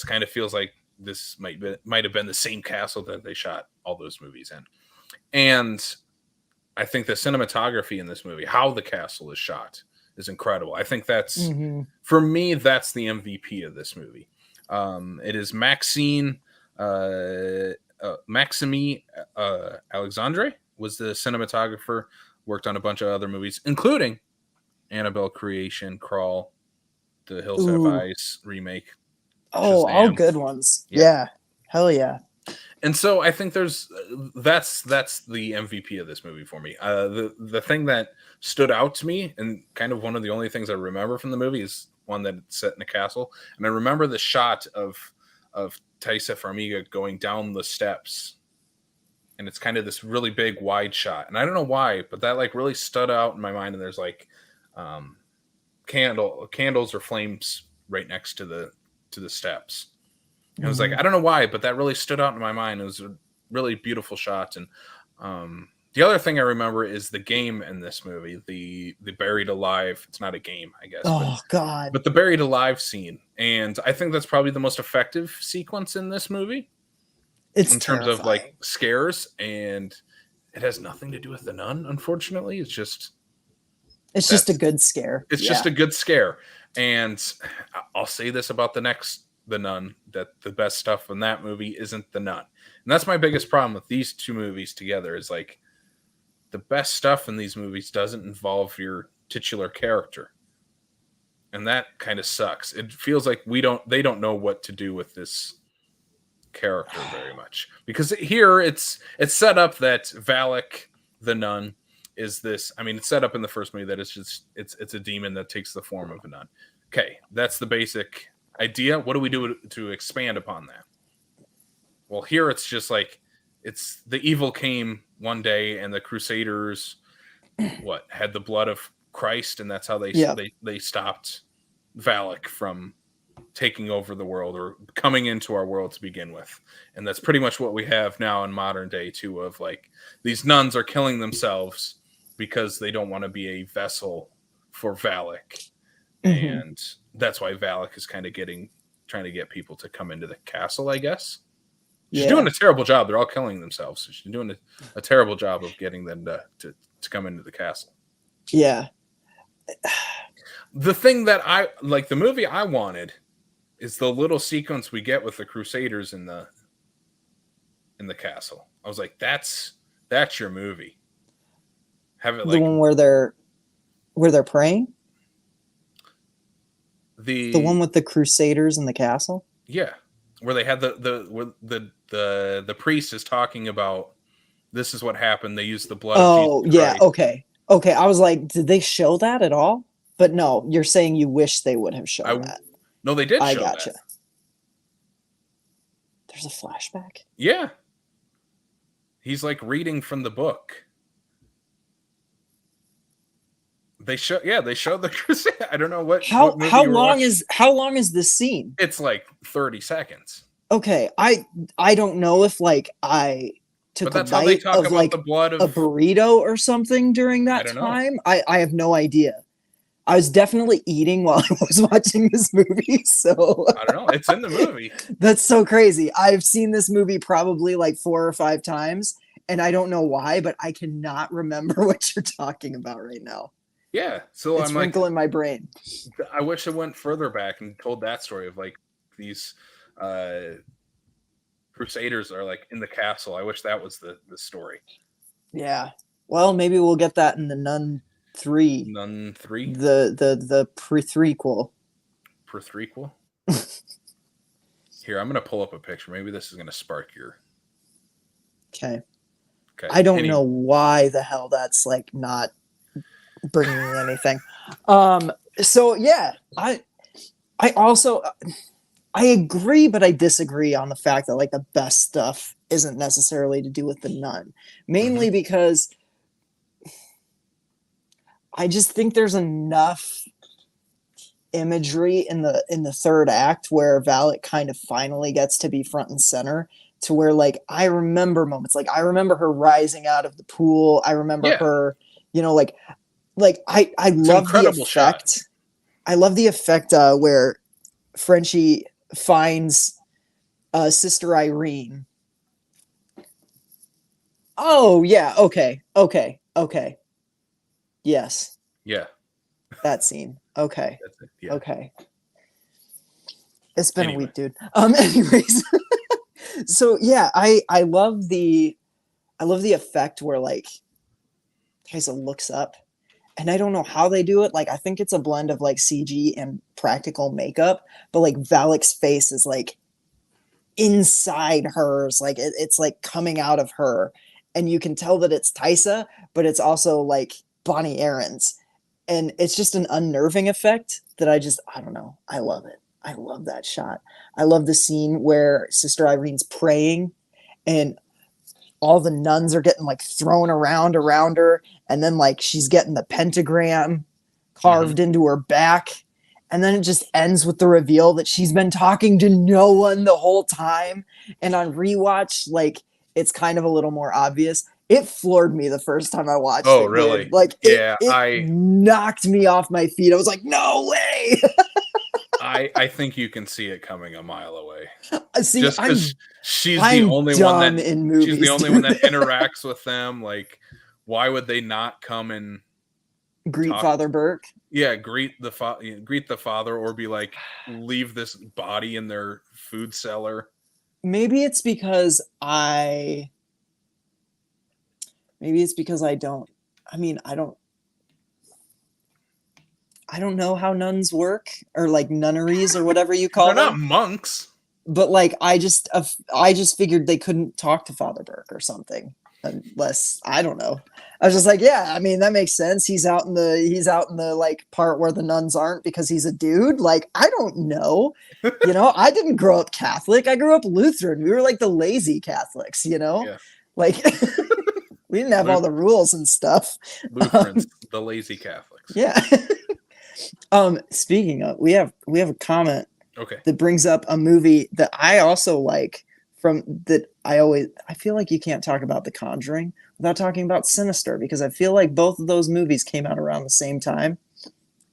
kind of feels like this might have been the same castle that they shot all those movies in. And I think the cinematography in this movie, how the castle is shot, is incredible. I think that's for me, that's the MVP of this movie. It is Maxime Alexandre was the cinematographer, worked on a bunch of other movies, including Annabelle Creation, Crawl, the Hills Have
Ooh.
Eyes remake.
Oh, all
Shazam.
good ones.
Yeah.
Yeah. Hell yeah.
And so I think that's the MVP of this movie for me. The thing that stood out to me, and kind of one of the only things I remember from the movie, is one that it's set in a castle, and I remember the shot of Taissa Farmiga going down the steps, and it's kind of this really big wide shot, and I don't know why, but that like really stood out in my mind. And there's like candles or flames right next to the steps. And I was like, I don't know why, but that really stood out in my mind. It was a really beautiful shot. And the other thing I remember is the game in this movie, the buried alive. It's not a game, I guess.
Oh God.
But the buried alive scene, and I think that's probably the most effective sequence in this movie.
It's
in terms
terrifying.
of like scares, and it has nothing to do with the nun. Unfortunately, it's just
a good scare.
It's just a good scare. And I'll say this about the Nun, that the best stuff in that movie isn't the Nun. And that's my biggest problem with these two movies together, is like the best stuff in these movies doesn't involve your titular character. And that kind of sucks. It feels like they don't know what to do with this character very much. Because here it's set up that Valak the Nun is this, I mean, it's set up in the first movie that it's a demon that takes the form of a nun. Okay, that's the basic idea. What do we do to expand upon that? Well, here it's just like, it's the evil came one day, and the Crusaders had the blood of Christ, and that's how they stopped Valak from taking over the world or coming into our world to begin with. And that's pretty much what we have now in modern day too, of like these nuns are killing themselves because they don't want to be a vessel for Valak. And that's why Valak is kind of trying to get people to come into the castle, I guess. She's doing a terrible job. They're all killing themselves. So she's doing a terrible job of getting them to come into the castle.
Yeah.
The thing that I like, the movie I wanted, is the little sequence we get with the Crusaders in the castle. I was like, that's your movie. Have it like
the one where they're praying? The one with the Crusaders in the castle?
Yeah. Where they had the priest is talking about, this is what happened. They used the blood of Jesus Christ.
Okay. Okay. I was like, did they show that at all? But no, you're saying you wish they would have shown that.
No, they did show
gotcha.
that.
There's a flashback?
Yeah. He's like reading from the book. They showed the Crusade. I don't know
how long is this scene?
It's like 30 seconds.
Okay, I don't know if like I took a bite of like
the blood of
a burrito or something during that time. I have no idea. I was definitely eating while I was watching this movie, so
I don't know. It's in the movie.
That's so crazy. I've seen this movie probably like 4 or 5 times, and I don't know why, but I cannot remember what you're talking about right now.
Yeah, so
it's wrinkling my brain.
I wish I went further back and told that story of like these Crusaders are like in the castle. I wish that was the story.
Yeah. Well, maybe we'll get that in the Nun 3.
Nun 3?
The pre-threequel.
Per-threequel? Here, I'm going to pull up a picture. Maybe this is going to spark your...
Okay. I don't know why the hell that's like not bringing me anything. So yeah, I also I agree, but I disagree on the fact that like the best stuff isn't necessarily to do with the nun, mainly because I just think there's enough imagery in the third act where Valak kind of finally gets to be front and center, to where like I remember moments, like I remember her rising out of the pool. I remember her, you know, like I love the effect. Shot. I love the effect where Frenchie finds Sister Irene. Oh yeah, okay. Yes.
Yeah.
That scene. Okay.
That's it. Yeah.
Okay. It's been a week, dude. Anyways. So yeah, I love the effect where like Kaisa looks up and I don't know how they do it. Like, I think it's a blend of like CG and practical makeup, but like Valak's face is like inside hers, like it's like coming out of her, and you can tell that it's Tysa, but it's also like Bonnie Aaron's, and it's just an unnerving effect that I don't know. I love it. I love that shot. I love the scene where Sister Irene's praying, and all the nuns are getting like thrown around her, and then like she's getting the pentagram carved into her back, and then it just ends with the reveal that she's been talking to no one the whole time. And on rewatch, like, it's kind of a little more obvious. It floored me the first time I watched
Oh,
it,
really?
dude. Like,
Yeah,
it knocked me off my feet. I was like, no way.
I think you can see it coming a mile away.
See,
Just because she's the
I'm
only one
dumb
that
in movies.
she's the only one that
dude.
interacts with them. Like, why would they not come and
Greet
talk?
Father Burke.
Yeah, greet the father, or be like, leave this body in their food cellar.
Maybe it's because I don't. I mean, I don't know how nuns work, or like nunneries or whatever you call
They're
them.
not monks.
But like I just figured they couldn't talk to Father Burke or something, unless, I don't know. I was just like, yeah, I mean, that makes sense. He's out in the like part where the nuns aren't, because he's a dude. Like, I don't know. I didn't grow up Catholic. I grew up Lutheran. We were like the lazy Catholics,
Yeah,
like we didn't have all the rules and stuff.
Lutherans, the lazy Catholics.
Yeah. Speaking of, we have a comment
Okay.
that brings up a movie that I also like, I feel like you can't talk about The Conjuring without talking about Sinister, because I feel like both of those movies came out around the same time,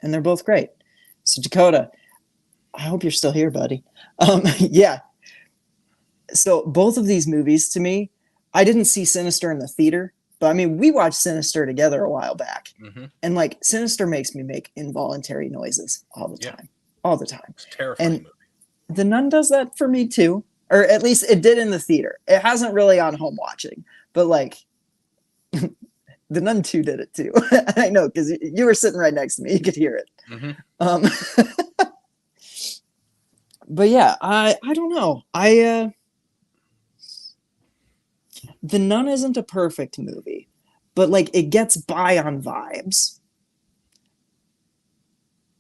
and they're both great. So Dakota, I hope you're still here, buddy. Yeah. So both of these movies, to me, I didn't see Sinister in the theater, but I mean, we watched Sinister together a while back, and like Sinister makes me make involuntary noises all the time, all the time.
It's a terrifying
And
movie.
The Nun does that for me too, or at least it did in the theater. It hasn't really on home watching, but like The Nun 2 did it too. I know, because you were sitting right next to me, you could hear it. But yeah, I don't know. The Nun isn't a perfect movie, but like it gets by on vibes.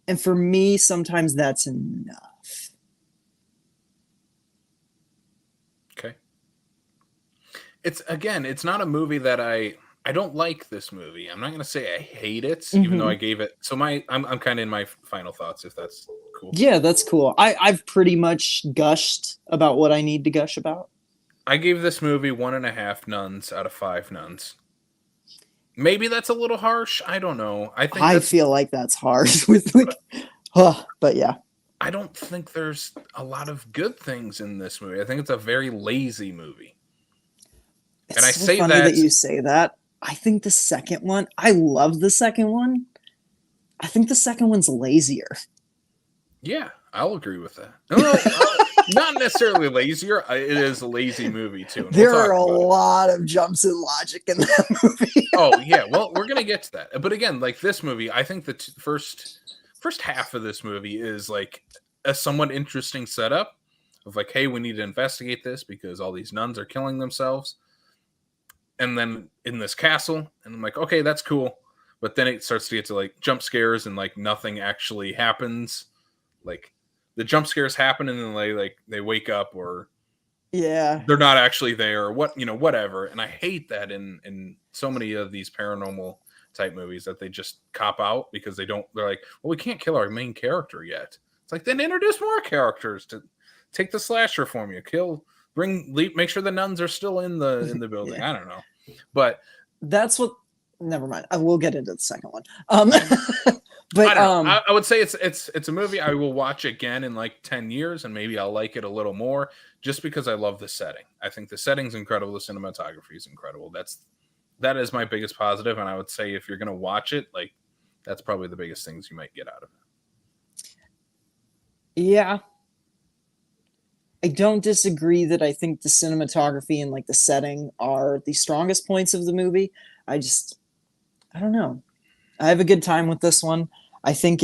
And for me, sometimes that's enough.
Okay. It's not a movie that I don't like this movie. I'm not going to say I hate it, even though I gave it. So I'm kind of in my final thoughts, if that's cool.
Yeah, that's cool. I've pretty much gushed about what I need to gush about.
I gave this movie 1.5 nuns out of 5 nuns. Maybe that's a little harsh. I don't know. I
feel like that's harsh with like, but yeah.
I don't think there's a lot of good things in this movie. I think it's a very lazy movie.
It's funny that you say that. I think the second one, I love the second one. I think the second one's lazier.
Yeah, I'll agree with that. Not necessarily lazier. It is a lazy movie too.
There are a lot of jumps in logic in that movie.
Oh yeah, well, we're gonna get to that. But again, like this movie, I think the first half of this movie is like a somewhat interesting setup of like, hey, we need to investigate this because all these nuns are killing themselves. And then in this castle, and I'm like, okay, that's cool. But then it starts to get to like jump scares, and like nothing actually happens. Like the jump scares happen, and then they wake up, or
yeah,
they're not actually there, or whatever. And I hate that in so many of these paranormal type movies, that they just cop out because they're like, well, we can't kill our main character yet. It's like, then introduce more characters to take the slasher formula, make sure the nuns are still in the building. Yeah. I don't know, but
that's what. Never mind. I will get into the second one.
But I would say it's a movie I will watch again in like 10 years, and maybe I'll like it a little more, just because I love the setting. I think the setting's incredible. The cinematography is incredible. That is my biggest positive, and I would say if you're gonna watch it, like that's probably the biggest things you might get out of it.
Yeah. I don't disagree that I think the cinematography and like the setting are the strongest points of the movie. I don't know. I have a good time with this one. I think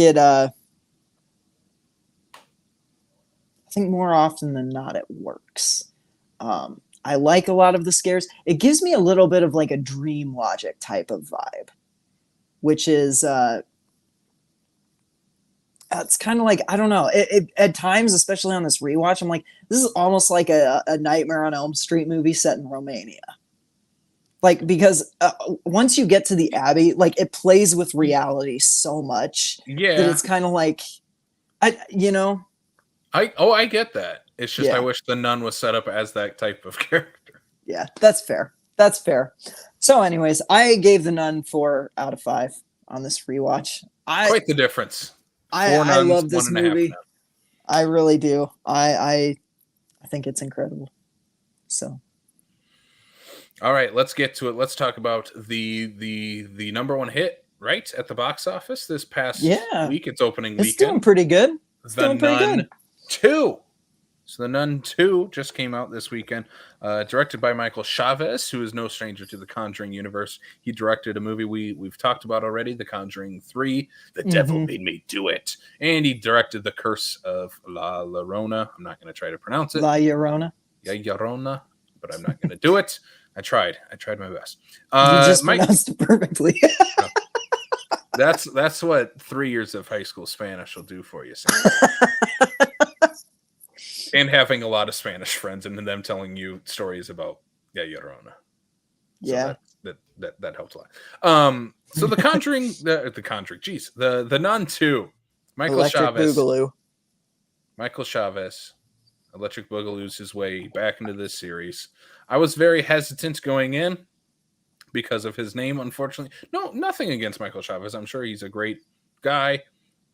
more often than not it works. I like a lot of the scares. It gives me a little bit of like a Dream Logic type of vibe, which is it's kind of like, I don't know. It at times, especially on this rewatch, I'm like, this is almost like a Nightmare on Elm Street movie set in Romania. Like, because once you get to the Abbey, like it plays with reality so much that it's kind of like, I
get that. It's just I wish the nun was set up as that type of character.
Yeah, that's fair. That's fair. So, anyways, I gave the Nun 4 out of 5 on this rewatch.
Quite the difference.
I love this movie. I really do. I think it's incredible. So,
all right, let's get to it. Let's talk about the number one hit right at the box office this past week. It's opening weekend.
It's doing pretty good.
The Nun 2. So The Nun 2 just came out this weekend, directed by Michael Chavez, who is no stranger to the Conjuring Universe. He directed a movie we've talked about already, The Conjuring 3, The Devil Made Me Do It. And he directed The Curse of La Llorona. I'm not going to try to pronounce it.
La Llorona.
La Llorona, but I'm not going to do it. I tried my best.
You just pronounced it perfectly.
That's what 3 years of high school Spanish will do for you, Sam. And having a lot of Spanish friends and them telling you stories about La Llorona. So that helped a lot. So the Conjuring, the Nun 2,
Electric Boogaloo.
Michael Chavez, Electric Boogaloo's his way back into this series. I was very hesitant going in because of his name, unfortunately. No, nothing against Michael Chavez. I'm sure he's a great guy.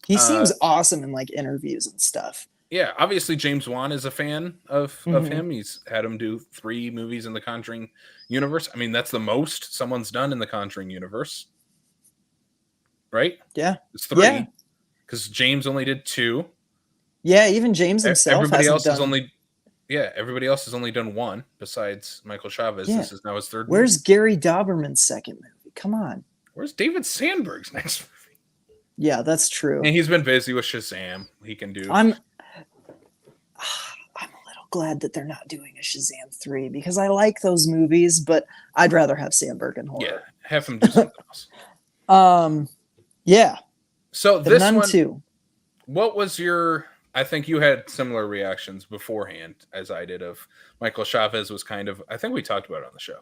He seems awesome in like interviews and stuff.
Yeah, obviously James Wan is a fan of him. He's had him do 3 movies in the Conjuring universe. I mean, that's the most someone's done in the Conjuring universe. Right?
Yeah.
It's 3. Because James only did 2.
Yeah, even James himself.
Everybody else has only done 1 besides Michael Chavez.
Yeah.
This is now his 3rd movie.
Where's Gary Doberman's second movie? Come on.
Where's David Sandberg's next movie?
Yeah, that's true.
And he's been busy with Shazam. He can do.
I'm a little glad that they're not doing a Shazam 3 because I like those movies, but I'd rather have Sandberg in horror.
Yeah, have him do something else.
Yeah.
So
the
this
Nun
one,
2.
What was your? I think you had similar reactions beforehand as I did. Of Michael Chavez was kind of. I think we talked about it on the show.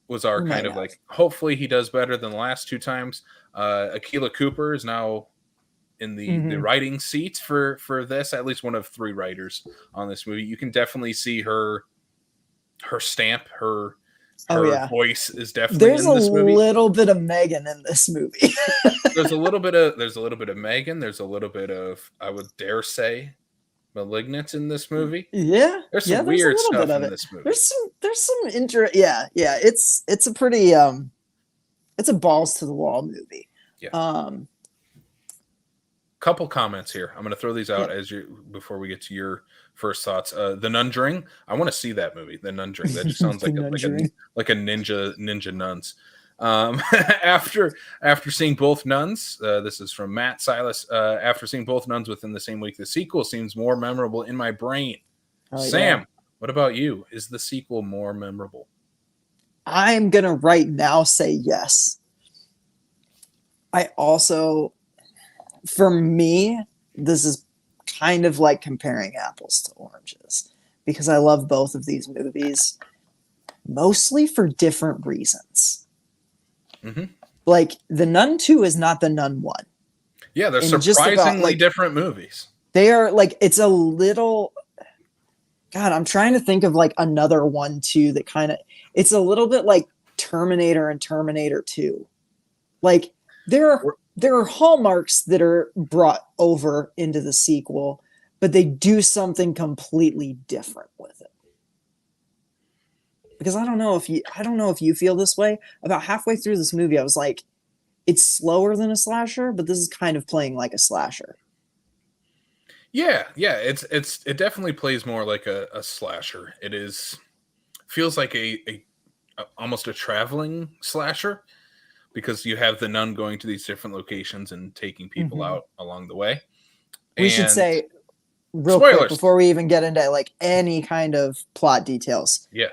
Was our kind of like. Hopefully he does better than the last 2 times. Akilah Cooper is now in the writing seat for this, at least one of 3 writers on this movie. You can definitely see her stamp, her voice is definitely in this movie.
There's a little bit of Megan in this movie.
there's a little bit of Megan. There's a little bit of, I would dare say, Malignant in this movie.
Yeah.
There's some weird stuff in this movie.
There's some yeah. It's a pretty it's a balls to the wall movie.
Yeah. Couple comments here. I'm going to throw these out before we get to your first thoughts. The Nunjuring. I want to see that movie. The Nunjuring. That just sounds like a ninja nuns. After seeing both nuns, this is from Matt Silas. After seeing both nuns within the same week, the sequel seems more memorable in my brain. Sam, what about you? Is the sequel more memorable?
I'm gonna right now say yes. I also, for me, this is kind of like comparing apples to oranges because I love both of these movies, mostly for different reasons. Like the Nun 2 is not the Nun 1.
Yeah, they're surprisingly different movies.
They are like, it's a little, God, I'm trying to think of like another 1, 2 that kind of, it's a little bit like Terminator and Terminator 2. Like there are hallmarks that are brought over into the sequel, but they do something completely different with it. Because I don't know if you feel this way. About halfway through this movie, I was like, it's slower than a slasher, but this is kind of playing like a slasher.
Yeah, it definitely plays more like a slasher. Feels like a almost a traveling slasher, because you have the nun going to these different locations and taking people out along the way.
We should
And
say real
spoilers
quick before we even get into like any kind of plot details.
Yeah.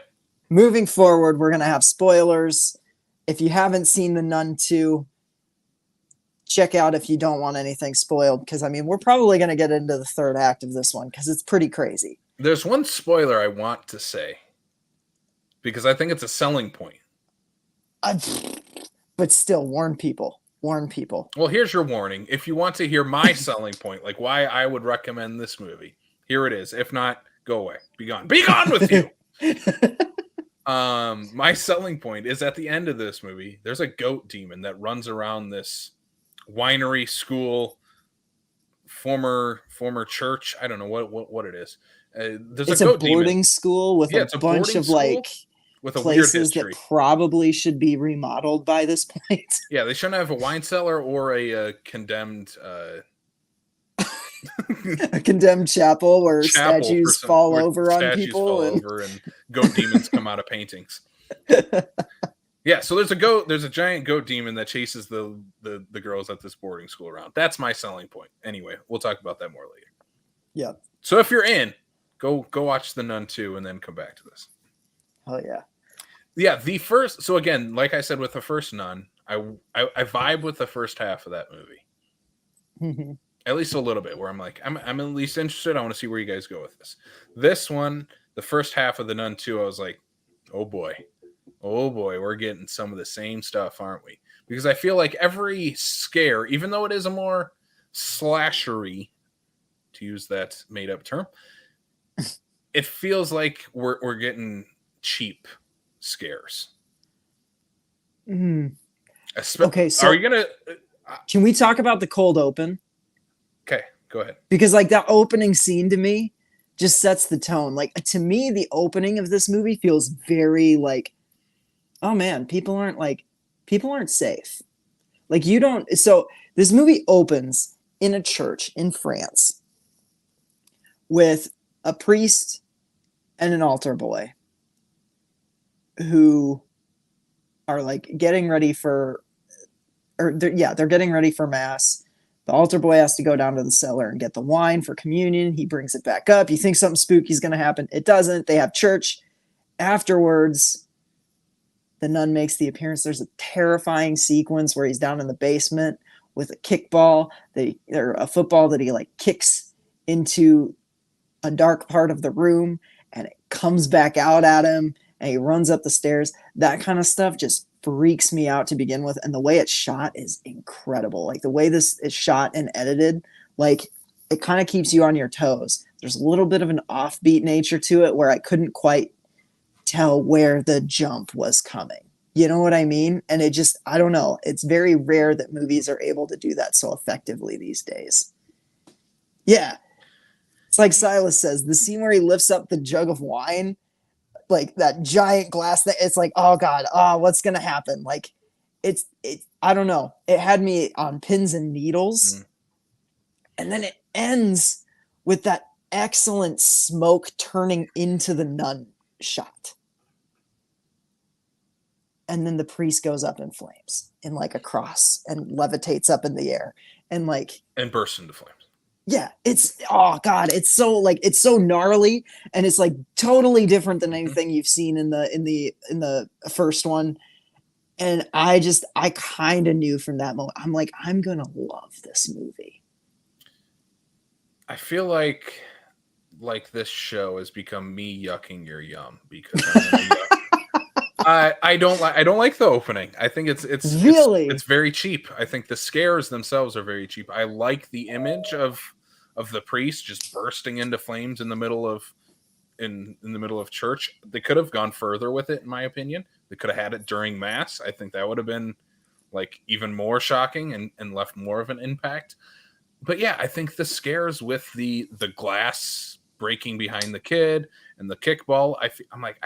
Moving forward, we're going to have spoilers. If you haven't seen the Nun II, check out if you don't want anything spoiled, because I mean, we're probably going to get into the third act of this one because it's pretty crazy.
There's one spoiler I want to say because I think it's a selling point.
But still, warn people. Warn people.
Well, here's your warning. If you want to hear my selling point, like why I would recommend this movie, here it is. If not, go away. Be gone. Be gone with you. My selling point is at the end of this movie, there's a goat demon that runs around this winery school, former church. I don't know what it is. It's
a goat boarding demon. School with a bunch of like
with a
places that probably should be remodeled by this point.
Yeah, they shouldn't have a wine cellar or a condemned
a condemned chapel where statues fall over on people
and goat demons come out of paintings. Yeah, so there's a giant goat demon that chases the girls at this boarding school around. That's my selling point. Anyway, we'll talk about that more later.
Yeah.
So if you're in, go watch the Nun 2 and then come back to this.
Oh yeah.
Yeah, the first, so again, like I said with the first Nun, I vibe with the first half of that movie. At least a little bit, where I'm like, I'm at least interested. I want to see where you guys go with this. This one, the first half of the Nun 2, I was like, oh boy, we're getting some of the same stuff, aren't we? Because I feel like every scare, even though it is a more slashery, to use that made up term, it feels like we're getting cheap scares.
Okay, so
are you gonna?
Can we talk about the cold open?
Okay, go ahead.
Because like that opening scene to me just sets the tone. Like to me, the opening of this movie feels very like, oh man, people aren't safe. Like you don't. So this movie opens in a church in France with a priest and an altar boy who are like getting ready for, they're getting ready for mass. The altar boy has to go down to the cellar and get the wine for communion. He brings it back up. You think something spooky is going to happen. It doesn't. They have church. Afterwards, the nun makes the appearance. There's a terrifying sequence where he's down in the basement with a kickball, or a football that he like kicks into a dark part of the room, and it comes back out at him, and he runs up the stairs. That kind of stuff just freaks me out to begin with, and the way it's shot is incredible. Like the way this is shot and edited, like it kind of keeps you on your toes. There's a little bit of an offbeat nature to it where I couldn't quite tell where the jump was coming. You know what I mean? And it just, I don't know. It's very rare that movies are able to do that so effectively these days. Yeah. It's like Silas says, the scene where he lifts up the jug of wine, like that giant glass, that it's like, oh God, what's going to happen? Like I don't know. It had me on pins and needles. And then it ends with that excellent smoke turning into the nun shot. And then the priest goes up in flames in like a cross and levitates up in the air and
bursts into flames.
Yeah, it's, oh God, it's so gnarly, and it's like totally different than anything you've seen in the first one. And I kind of knew from that moment, I'm like, I'm gonna love this movie.
I feel like this show has become me yucking your yum because I don't like the opening. I think it's very cheap. I think the scares themselves are very cheap. I like the image of the priest just bursting into flames in the middle of church. They could have gone further with it, in my opinion. They could have had it during mass. I think that would have been like even more shocking and left more of an impact. But yeah, I think the scares with the glass breaking behind the kid and the kickball, I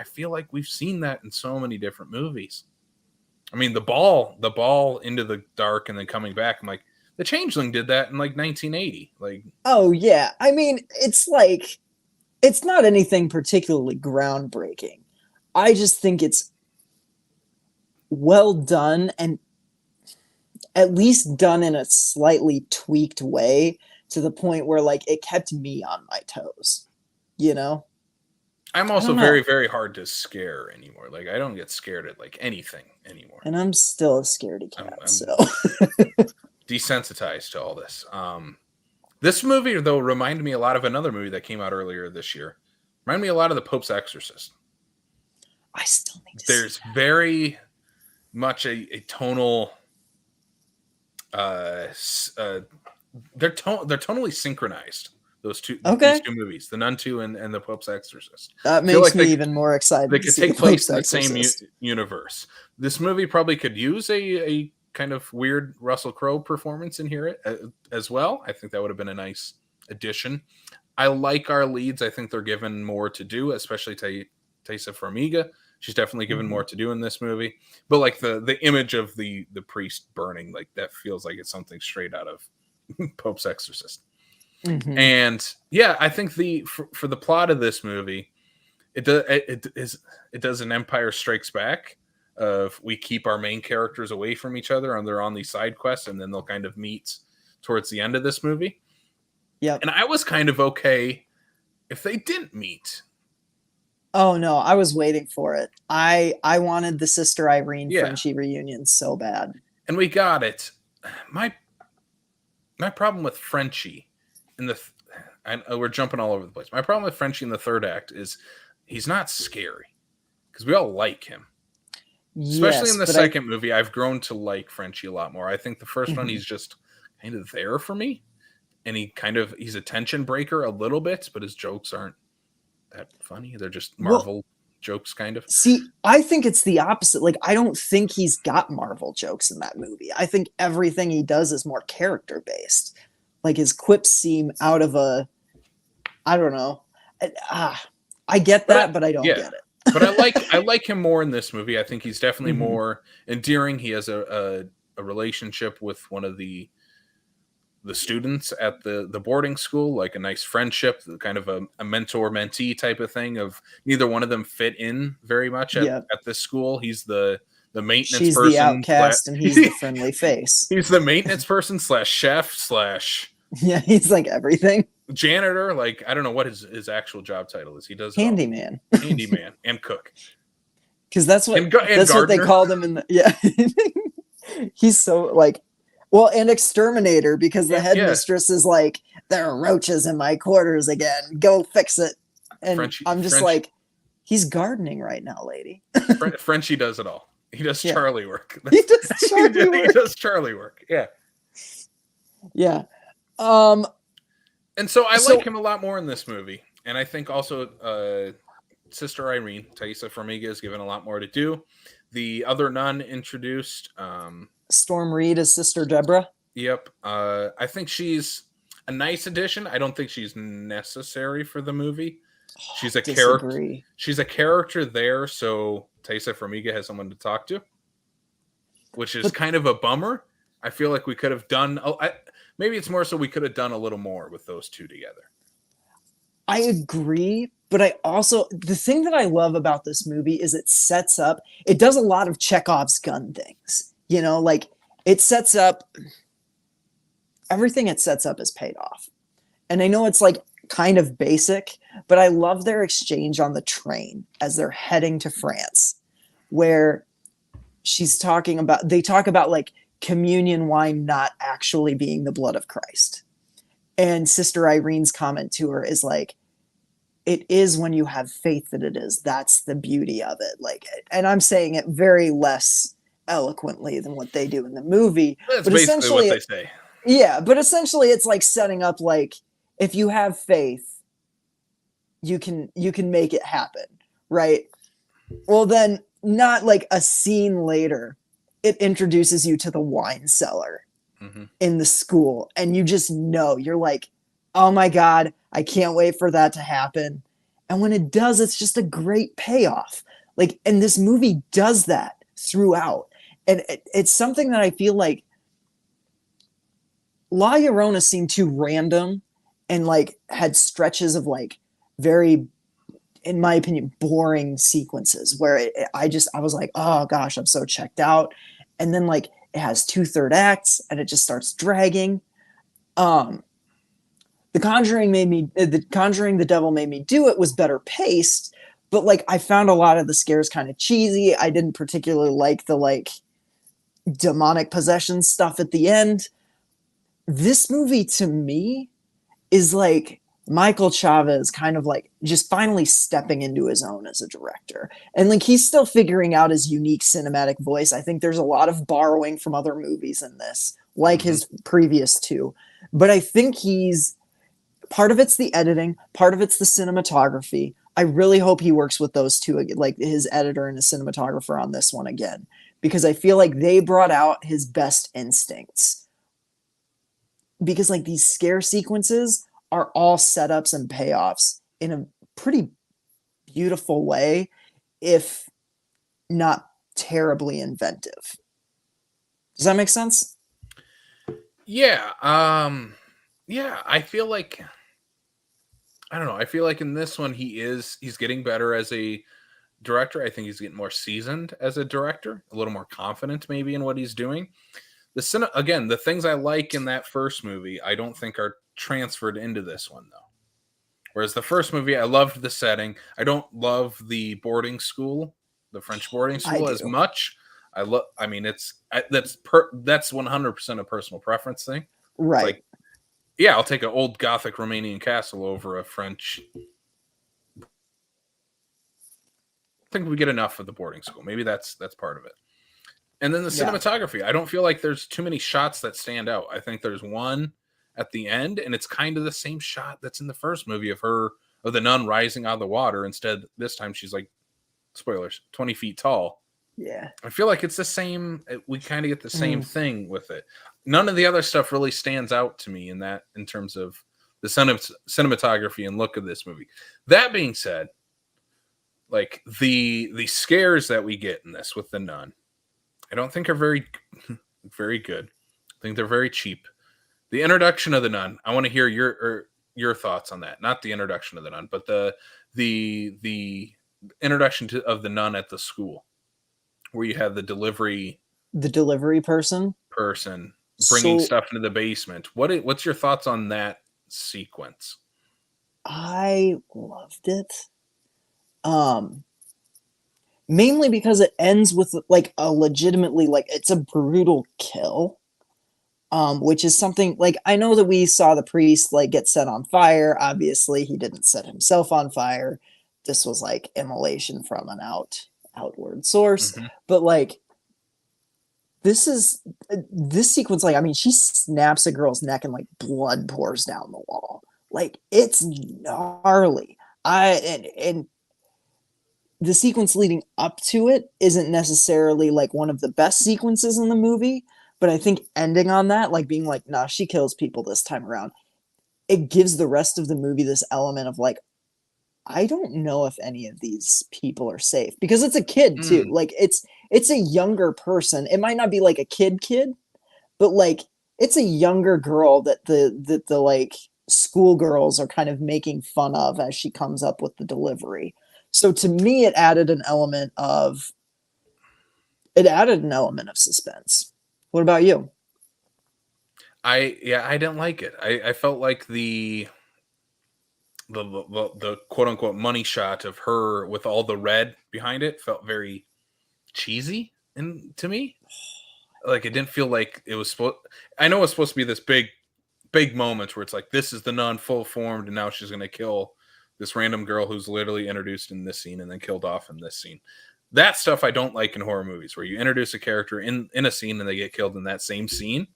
feel like we've seen that in so many different movies. I mean, the ball into the dark and then coming back. I'm like, The Changeling did that in like 1980. Like,
oh yeah, I mean, it's like, it's not anything particularly groundbreaking. I just think it's well done, and at least done in a slightly tweaked way to the point where like it kept me on my toes, you know?
I'm
I
also
don't know.
very, very hard to scare anymore. Like I don't get scared at like anything anymore.
And I'm still a scaredy cat,
I'm
so
desensitized to all this. This movie though reminded me a lot of another movie that came out earlier this year. Reminded me a lot of The Pope's Exorcist.
I still need to
There's
see that.
very much a tonal they're tonally synchronized, these two movies, the Nun II and the Pope's Exorcist.
That
I feel
makes
like
me even more excited
they
to
could
see
take
the
place
Pope's
in the same
Exorcist.
universe. This movie probably could use a kind of weird Russell Crowe performance in here as well. I think that would have been a nice addition. I like our leads. I think they're given more to do, especially Taissa Farmiga. She's definitely given more to do in this movie. But like the image of the priest burning, like that feels like it's something straight out of Pope's Exorcist.
Mm-hmm.
And yeah, I think for the plot of this movie, it does an Empire Strikes Back of we keep our main characters away from each other and they're on these side quests and then they'll kind of meet towards the end of this movie.
Yeah.
And I was kind of okay if they didn't meet.
Oh no, I was waiting for it. I wanted the Sister Irene Frenchie reunion so bad.
And we got it. My problem with Frenchie in we're jumping all over the place. My problem with Frenchie in the third act is he's not scary because we all like him. Especially in the second movie, I've grown to like Frenchie a lot more. I think the first one, he's just kind of there for me. And he's a tension breaker a little bit, but his jokes aren't that funny. They're just Marvel jokes, kind of.
See, I think it's the opposite. Like, I don't think he's got Marvel jokes in that movie. I think everything he does is more character based. Like his quips seem out of I don't know. I get that, but I don't get it.
But I like him more in this movie. I think he's definitely more endearing. He has a relationship with one of the students at the boarding school, like a nice friendship, kind of a mentor-mentee type of thing of neither one of them fit in very much at this school. He's the maintenance
She's
person.
She's the outcast and he's the friendly face.
He's the maintenance person / chef /
yeah, he's like everything.
Janitor, like I don't know what his actual job title is. He does
handyman,
and cook.
Because that's what what they called him in the He's so like, well, and exterminator because the headmistress is like, there are roaches in my quarters again. Go fix it. And I'm just like, he's gardening right now, lady.
Frenchie does it all. He does Charlie work.
He does Charlie work.
He does Charlie work. Yeah.
Yeah.
And so I like him a lot more in this movie. And I think also Sister Irene, Taissa Farmiga, is given a lot more to do. The other nun introduced.
Storm Reed is Sister Deborah.
Yep. I think she's a nice addition. I don't think she's necessary for the movie. She's a character. She's a character there, so Taissa Farmiga has someone to talk to, which is kind of a bummer. I feel like we could have done. Maybe it's more so we could have done a little more with those two together.
I agree, but I also the thing that I love about this movie is it does a lot of Chekhov's gun things. You know, like it sets up everything it sets up is paid off. And I know it's like kind of basic, but I love their exchange on the train as they're heading to France, where they talk about like communion wine not actually being the blood of Christ. And Sister Irene's comment to her is like, it is when you have faith that it is. That's the beauty of it. Like, and I'm saying it very less eloquently than what they do in the movie.
That's but basically what they say.
Yeah, but essentially it's like setting up like, if you have faith, you can make it happen, right? Well, then not like a scene later, it introduces you to the wine cellar in the school, and you just know, you're like, oh my God, I can't wait for that to happen. And when it does, it's just a great payoff. Like, and this movie does that throughout. And it's something that I feel like La Llorona seemed too random and like had stretches of like very, in my opinion, boring sequences where I was like, oh gosh, I'm so checked out. And then like It has 2/3 acts, and it just starts dragging. Um, The Conjuring, the Devil Made Me Do It was better paced, but like I found a lot of the scares kind of cheesy. I didn't particularly like the like demonic possession stuff at the end. This movie to me is like Michael Chavez kind of like just finally stepping into his own as a director. And like he's still figuring out his unique cinematic voice. I think there's a lot of borrowing from other movies in this, like his previous two. But I think he's part of it's the editing, part of it's the cinematography. I really hope he works with those two, like his editor and his cinematographer on this one again, because I feel like they brought out his best instincts. Because like these scare sequences are all setups and payoffs in a pretty beautiful way, if not terribly inventive. Does that make sense?
Yeah. Yeah, I feel like I don't know. I feel like in this one he's getting better as a director. I think he's getting more seasoned as a director, a little more confident maybe in what he's doing. Again, the things I like in that first movie, I don't think are transferred into this one though. Whereas the first movie, I loved the setting. I don't love the boarding school, the French boarding
I
school as
do.
much. I mean, that's 100% a personal preference thing. It's
Right.
like, yeah, I'll take an old Gothic Romanian castle over a French. I think we get enough of the boarding school. Maybe that's part of it. And then the
Yeah.
cinematography. I don't feel like there's too many shots that stand out. I think there's one at the end, and it's kind of the same shot that's in the first movie of the nun rising out of the water. Instead, this time she's like, spoilers, 20 feet tall.
Yeah.
I feel like it's the same. We kind of get the same thing with it. None of the other stuff really stands out to me in terms of the cinematography and look of this movie. That being said, like the scares that we get in this with the nun, I don't think are very very good. I think they're very cheap. The introduction of the nun, I want to hear your thoughts on that. Not the introduction of the nun, but the introduction of the nun at the school, where you have the delivery
person.
bringing
So
stuff into the basement. What's your thoughts on that sequence?
I loved it. Mainly because it ends with like a legitimately like it's a brutal kill. Which is something like I know that we saw the priest like get set on fire. Obviously, he didn't set himself on fire. This was like immolation from an outward source.
Mm-hmm.
But like this sequence, like I mean, she snaps a girl's neck and like blood pours down the wall. Like it's gnarly. And the sequence leading up to it isn't necessarily like one of the best sequences in the movie, but I think ending on that, like being like, nah, she kills people this time around, it gives the rest of the movie this element of like, I don't know if any of these people are safe because it's a kid too. Like it's a younger person. It might not be like a kid, but like it's a younger girl that the like schoolgirls are kind of making fun of as she comes up with the delivery. So to me, it added an element of suspense. What about you?
I didn't like it. I felt like the quote unquote money shot of her with all the red behind it felt very cheesy and to me. Like it didn't feel like it was supposed. I know it's supposed to be this big moment where it's like this is the nun full formed and now she's going to kill this random girl who's literally introduced in this scene and then killed off in this scene. That stuff I don't like in horror movies where you introduce a character in a scene and they get killed in that same scene.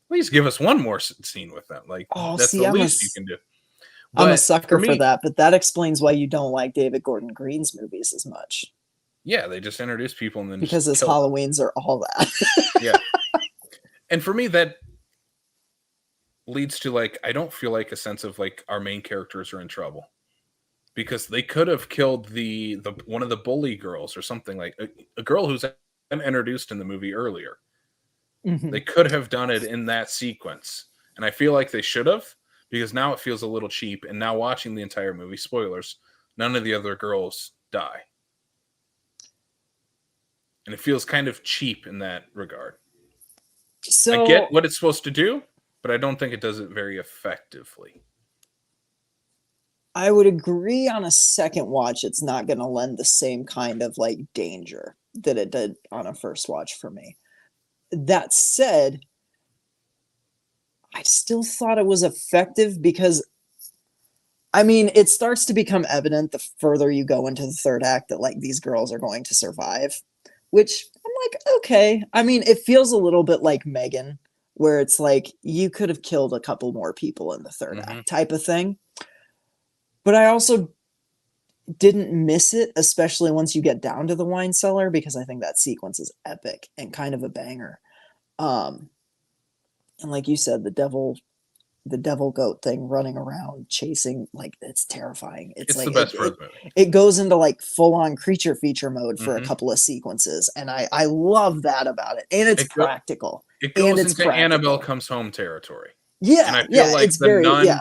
Please give us one more scene with them. Like
Oh,
that's
see,
the least you can do.
I'm a
But for
sucker for
me,
that, but that explains why you don't like David Gordon Green's movies as much
yeah, they just introduce people and then
because
just
his
kill them.
Halloweens are all that.
Yeah. And for me, that leads to like, I don't feel like a sense of like our main characters are in trouble because they could have killed the one of the bully girls or something like a girl who's been introduced in the movie earlier. They could have done it in that sequence. And I feel like they should have because now it feels a little cheap. And now watching the entire movie, spoilers, none of the other girls die. And it feels kind of cheap in that regard. I get
So
what it's supposed to do, but I don't think it does it very effectively.
I would agree on a second watch, it's not going to lend the same kind of like danger that it did on a first watch for me. That said, I still thought it was effective because I mean, it starts to become evident the further you go into the third act that like these girls are going to survive, which I'm like, okay. I mean, it feels a little bit like Megan, where it's like you could have killed a couple more people in the third
Mm-hmm.
act type of thing. But I also didn't miss it, especially once you get down to the wine cellar, because I think that sequence is epic and kind of a banger. Um, and like you said, the devil goat thing running around chasing, like it's terrifying. It's
It's the
like
best part of the movie.
it goes into like full on creature feature mode for a
Mm-hmm.
couple of sequences, and I love that about it. And it's practical.
It
And
goes
it's
into Annabelle
practical.
Comes Home territory. And
Yeah,
I feel
yeah,
like
it's
the
very
Nun,
yeah.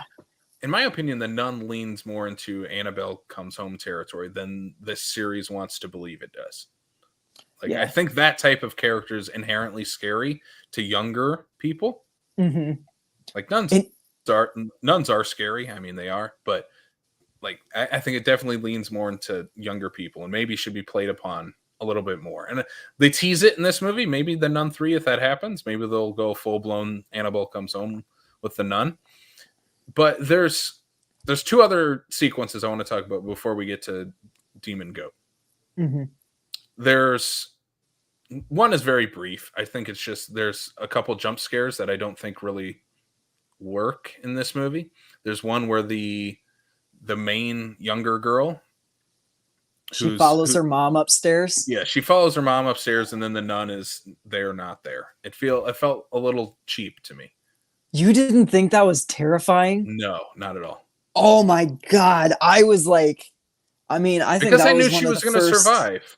in my opinion, the Nun leans more into Annabelle Comes Home territory than this series wants to believe it does. Like, I
Yeah.
think that type of character is inherently scary to younger people.
Mm-hmm.
Like
And
nuns are scary. I mean, they are, but like I think it definitely leans more into younger people and maybe should be played upon a little bit more. And they tease it in this movie. Maybe the Nun 3, if that happens, maybe they'll go full blown Annabelle Comes Home with the Nun. But there's two other sequences I want to talk about before we get to Demon Goat.
mm-hmm.
There's one is very brief. I think it's just there's a couple jump scares that I don't think really work in this movie. There's one where the main younger girl
She follows her mom upstairs.
yeah, she follows her mom upstairs and then the nun is there not there. It felt a little cheap to me.
You didn't think that was terrifying?
No, not at all.
Oh my god. I was like, I mean, I think
Because I
that
knew
was one
she
of
was
the
going to
first.
survive.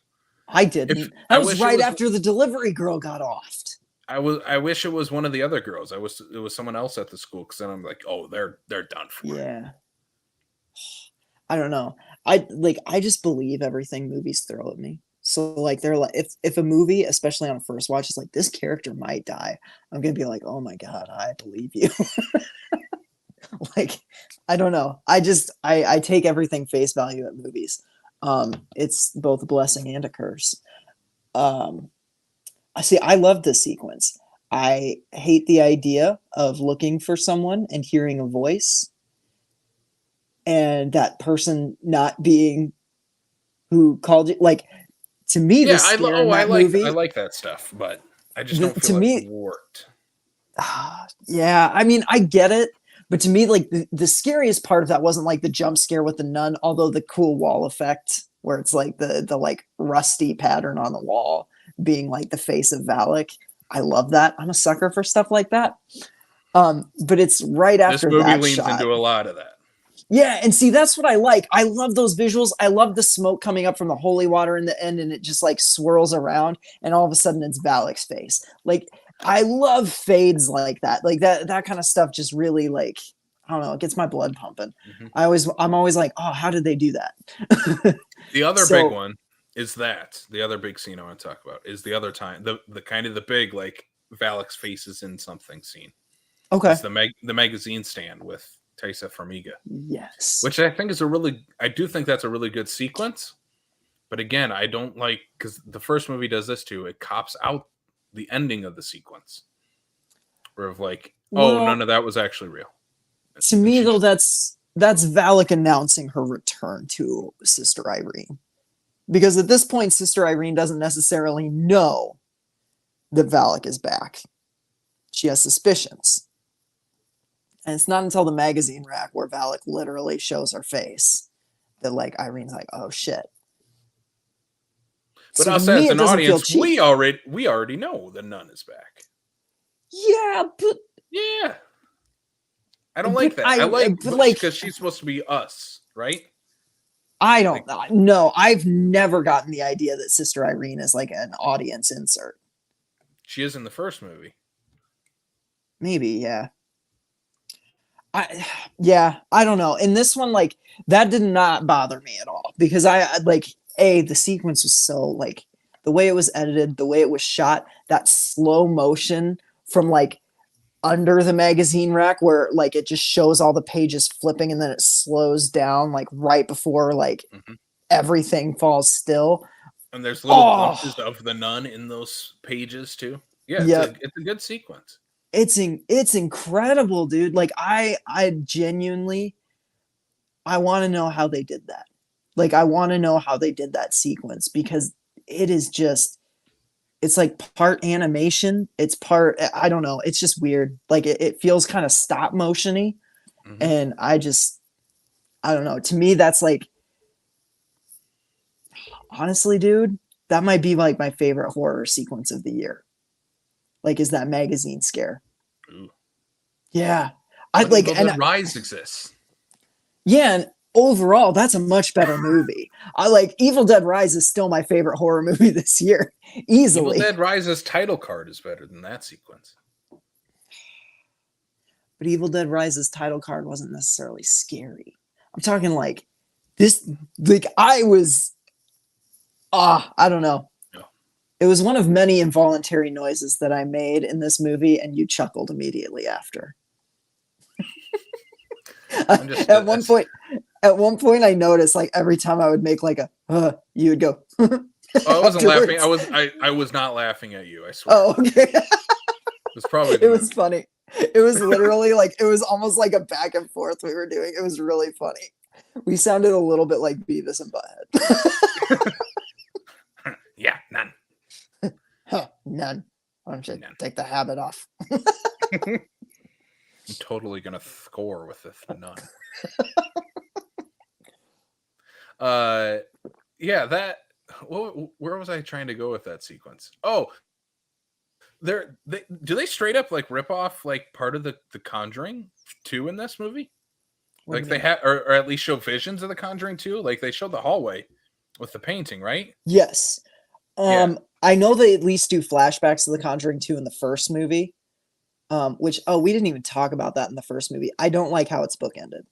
I
If
didn't.
I
That was
wish it
right
was
after the delivery girl got offed.
I wish it was one of the other girls. It was someone else at the school cuz then I'm like, "Oh, they're done for."
Yeah. I don't know. I just believe everything movies throw at me. So like they're like if a movie, especially on a first watch, is like this character might die, I'm gonna be like, oh my god, I believe you. Like I don't know. I take everything face value at movies. It's both a blessing and a curse. Um I see I love this sequence. I hate the idea of looking for someone and hearing a voice and that person not being who called you. Like to me, the
Yeah,
scare in that
I
movie,
like that stuff, but I just don't
to
feel it
me,
worked.
yeah, I mean, I get it, but to me, like the scariest part of that wasn't like the jump scare with the nun, although the cool wall effect where it's like the like rusty pattern on the wall being like the face of Valak. I love that. I'm a sucker for stuff like that. But it's right
This
after
movie
that
leans
shot.
into a lot of that.
Yeah, and see, that's what I like. I love those visuals. I love the smoke coming up from the holy water in the end, and it just like swirls around, and all of a sudden it's Valak's face. Like, I love fades like that. Like that kind of stuff just really like I don't know, it gets my blood pumping.
Mm-hmm.
I'm always like, oh, how did they do that?
The other big one is that the other big scene I want to talk about is the other time the kind of the big like Valak's faces in something scene.
Okay.
It's the magazine stand with Taisa Farmiga.
Yes.
Which I do think that's a really good sequence. But again, I don't like because the first movie does this too. It cops out the ending of the sequence. Where of like, oh, none of that was actually real.
To me, though, that's Valak announcing her return to Sister Irene. Because at this point, Sister Irene doesn't necessarily know that Valak is back. She has suspicions. And it's not until the magazine rack where Valak literally shows her face that like Irene's like, oh shit.
But
so
us
me,
as an audience, we
already
know the nun is back.
Yeah, but
yeah. I don't like that. I like because she's supposed to be us, right?
I don't know. I've never gotten the idea that Sister Irene is like an audience insert.
She is in the first movie.
Maybe, yeah. I don't know. In this one, like that did not bother me at all because I like the sequence was so like the way it was edited, the way it was shot, that slow motion from like under the magazine rack where like it just shows all the pages flipping and then it slows down like right before like everything falls still.
And there's little glimpses of the nun in those pages too. Yeah, it's a good sequence.
It's incredible, dude. Like I genuinely I want to know how they did that. Like I want to know how they did that sequence because it is just it's like part animation, it's part I don't know, it's just weird. Like it feels kind of stop motiony. And I don't know. To me that's like honestly, dude, that might be like my favorite horror sequence of the year. Like, is that magazine scare?
Ooh.
Yeah, I like.
Evil Dead Rise exists.
Yeah, and overall, that's a much better movie. I like Evil Dead Rise is still my favorite horror movie this year, easily.
Evil Dead Rise's title card is better than that sequence.
But Evil Dead Rise's title card wasn't necessarily scary. I'm talking like this. Like I was. I don't know. It was one of many involuntary noises that I made in this movie, and you chuckled immediately after. At one point, I noticed like every time I would make like a, you would go.
Oh, I wasn't laughing. I was not laughing at you. I swear.
Oh, okay.
It was probably.
It was funny. It was literally like it was almost like a back and forth we were doing. It was really funny. We sounded a little bit like Beavis and Butthead.
Yeah, none.
None. Why don't you take the habit off?
I'm totally gonna score with this none. Yeah, that. Where was I trying to go with that sequence? Oh, do they straight up like rip off like part of the Conjuring 2 in this movie? Like they have, or at least show visions of the Conjuring 2. Like they showed the hallway with the painting, right?
Yes. I know they at least do flashbacks to the Conjuring 2 in the first movie. Which we didn't even talk about that in the first movie. I don't like how it's bookended.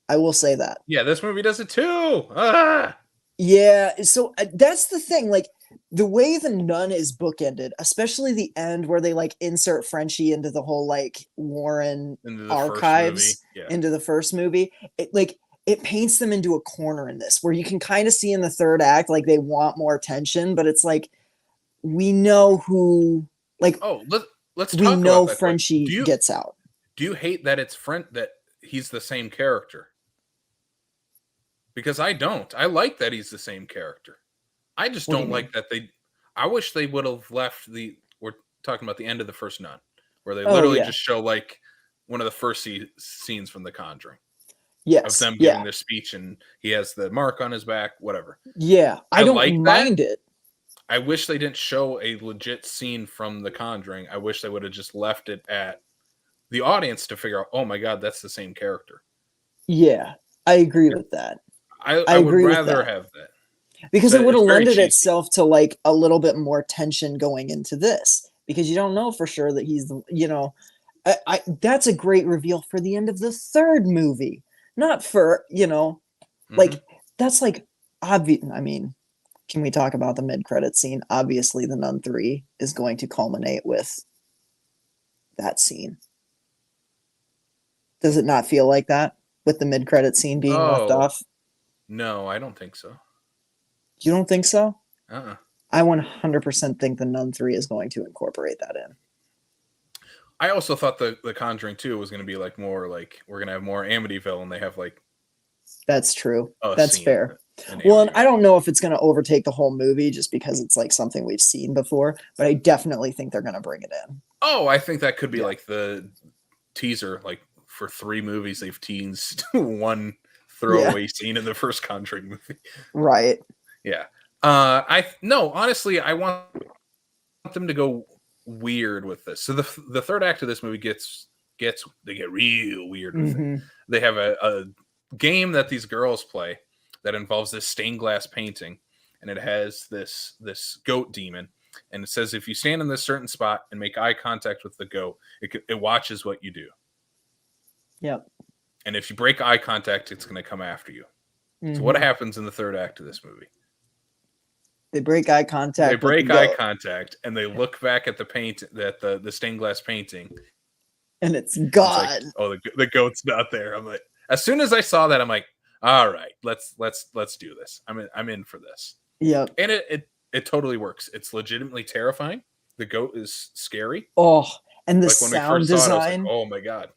I will say that.
Yeah, this movie does it too. Ah!
Yeah, so that's the thing. Like the way the Nun is bookended, especially the end where they like insert Frenchie into the whole like Warren archives into the first movie. It paints them into a corner in this where you can kind of see in the third act like they want more attention, but it's like we know who like
let's talk
we know
about that
Frenchie gets out.
Do you hate that it's that he's the same character? Because I don't. I like that he's the same character. I just don't like that I wish they would have left we're talking about the end of the first Nun, where they literally just show like one of the first scenes from The Conjuring.
Yes.
Of them giving their speech and he has the mark on his back, whatever.
Yeah. I don't mind it.
I wish they didn't show a legit scene from The Conjuring. I wish they would have just left it at the audience to figure out, oh my God, that's the same character.
Yeah, I agree with that.
I would rather have that.
Because it would have lended itself to like a little bit more tension going into this. Because you don't know for sure that he's the, that's a great reveal for the end of the third movie. Not for, like, that's like obvious. I mean, can we talk about the mid-credit scene? Obviously, the Nun 3 is going to culminate with that scene. Does it not feel like that with the mid-credit scene being left off?
No, I don't think so.
You don't think so?
Uh-uh.
I 100% think the Nun 3 is going to incorporate that in.
I also thought the Conjuring 2 was going to be like more like we're going to have more Amityville and they have like.
That's true. That's fair. Well, and I don't know if it's going to overtake the whole movie just because it's like something we've seen before, but I definitely think they're going to bring it in.
Oh, I think that could be like the teaser. Like for 3 movies, they've teased one throwaway scene in the first Conjuring movie.
Right.
Yeah. Honestly, I want them to go weird with this. So the third act of this movie they get real weird with it. They have a game that these girls play that involves this stained glass painting, and it has this goat demon, and it says if you stand in this certain spot and make eye contact with the goat, it watches what you do.
Yep.
And if you break eye contact, it's going to come after you. So what happens in the third act of this movie?
They break eye contact.
They
with the
break eye
goat,
contact and they look back at the paint, at the stained glass painting.
and it's
It's like,
God.
oh, the goat's not there. I'm like, as soon as I saw that, I'm like, all right, let's do this. I'm in for this.
Yep.
And it totally works. It's legitimately terrifying. The goat is scary.
Oh, and the
Like when we
sound
first saw it, I was like,
design.
oh my God.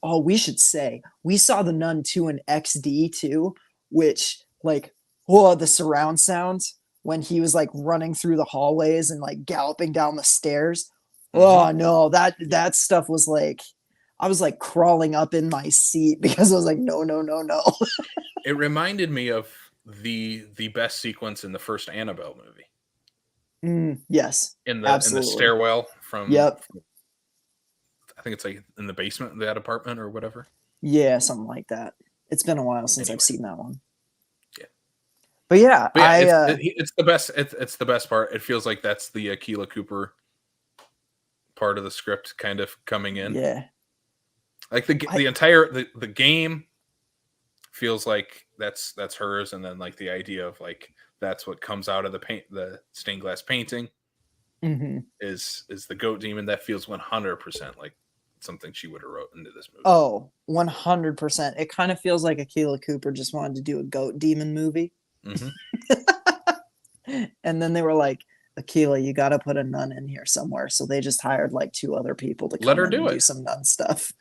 Oh, we should say we saw the Nun 2 in XD too, which like, oh, the surround sound when he was like running through the hallways and like galloping down the stairs. Oh no, that stuff was like, I was like crawling up in my seat because I was like, no, no, no, no.
It reminded me of the best sequence in the first Annabelle movie.
Yes,
In the
absolutely.
stairwell from,
Yep.
I think it's like in the basement of that apartment or whatever.
Yeah, something like that. It's been a while since
Anyway.
I've seen that one.
Yeah.
But yeah,
it's the best. It's the best part. It feels like that's the Keela Cooper part of the script kind of coming in.
Yeah.
Like the entire the game feels like that's hers, and then like the idea of like that's what comes out of the stained glass painting is the goat demon. That feels 100% like something she would have wrote into this movie.
Oh, 100%. It kind of feels like Keela Cooper just wanted to do a goat demon movie. And then they were like, Keela, you got to put a nun in here somewhere. So they just hired like 2 other people to come in and do some nun stuff.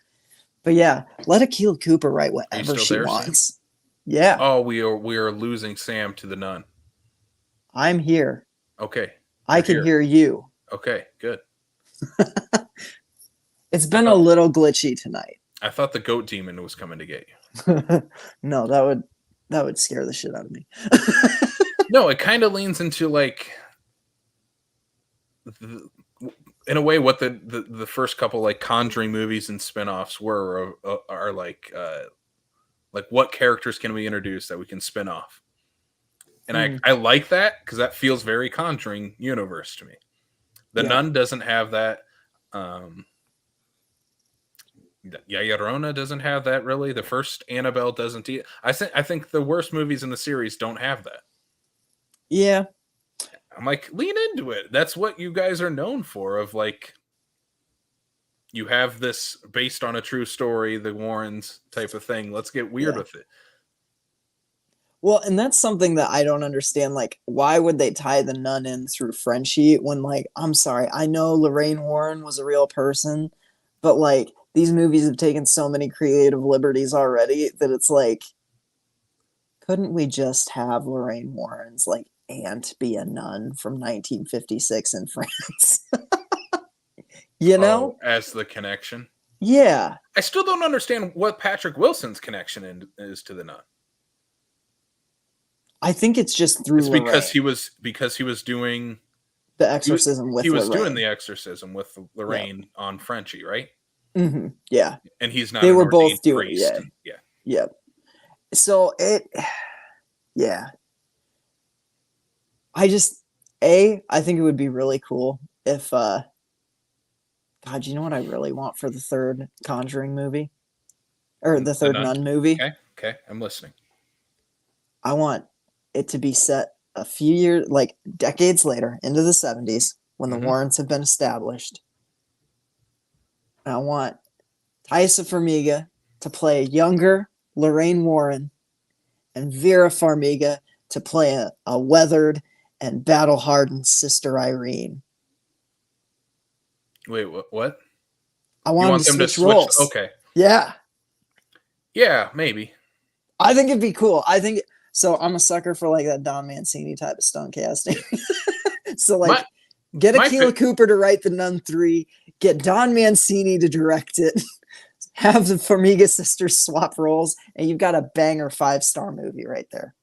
But yeah, let Keela Cooper write whatever she wants. Sam? Yeah.
Oh, we are losing Sam to the nun.
I'm here.
Okay.
I can hear you.
Okay, good.
It's been a little glitchy tonight.
I thought the goat demon was coming to get you.
No, that would scare the shit out of me.
No, it kind of leans into like, in a way, what the first couple like Conjuring movies and spinoffs are like what characters can we introduce that we can spin off, and I like that because that feels very Conjuring Universe to me. The Nun doesn't have that. Ya Llorona doesn't have that really. The first Annabelle doesn't. I think the worst movies in the series don't have that.
Yeah.
I'm like, lean into it. That's what you guys are known for. Of like, you have this based on a true story, the Warrens type of thing. Let's get weird with it.
Well, and that's something that I don't understand. Like, why would they tie the nun in through Frenchie when, like, I'm sorry, I know Lorraine Warren was a real person, but like these movies have taken so many creative liberties already that it's like, couldn't we just have Lorraine Warren's like aunt be a nun from 1956 in France? You know,
as the connection.
Yeah,
I still don't understand what Patrick Wilson's connection is to the nun.
I think it's just through.
It's because he was doing
the exorcism with.
He was
Lorraine.
doing the exorcism with Lorraine on Frenchie, right?
Mm-hmm. Yeah,
and he's not.
They were both doing.
Priest.
Yeah. So yeah. I think it would be really cool if. God, you know what I really want for the third Conjuring movie, or the third Nun movie?
Okay, I'm listening.
I want it to be set a few years, like decades later, into the 70s, when the Warrens have been established. And I want Thaisa Farmiga to play younger Lorraine Warren, and Vera Farmiga to play a weathered and battle-hardened Sister Irene.
Wait, what?
I want them to switch roles.
Okay.
Yeah.
Yeah, maybe.
I think it'd be cool. So. I'm a sucker for like that Don Mancini type of stunt casting. So like, get Keela Cooper to write the Nun 3, get Don Mancini to direct it, have the Farmiga sisters swap roles, and you've got a banger 5-star movie right there.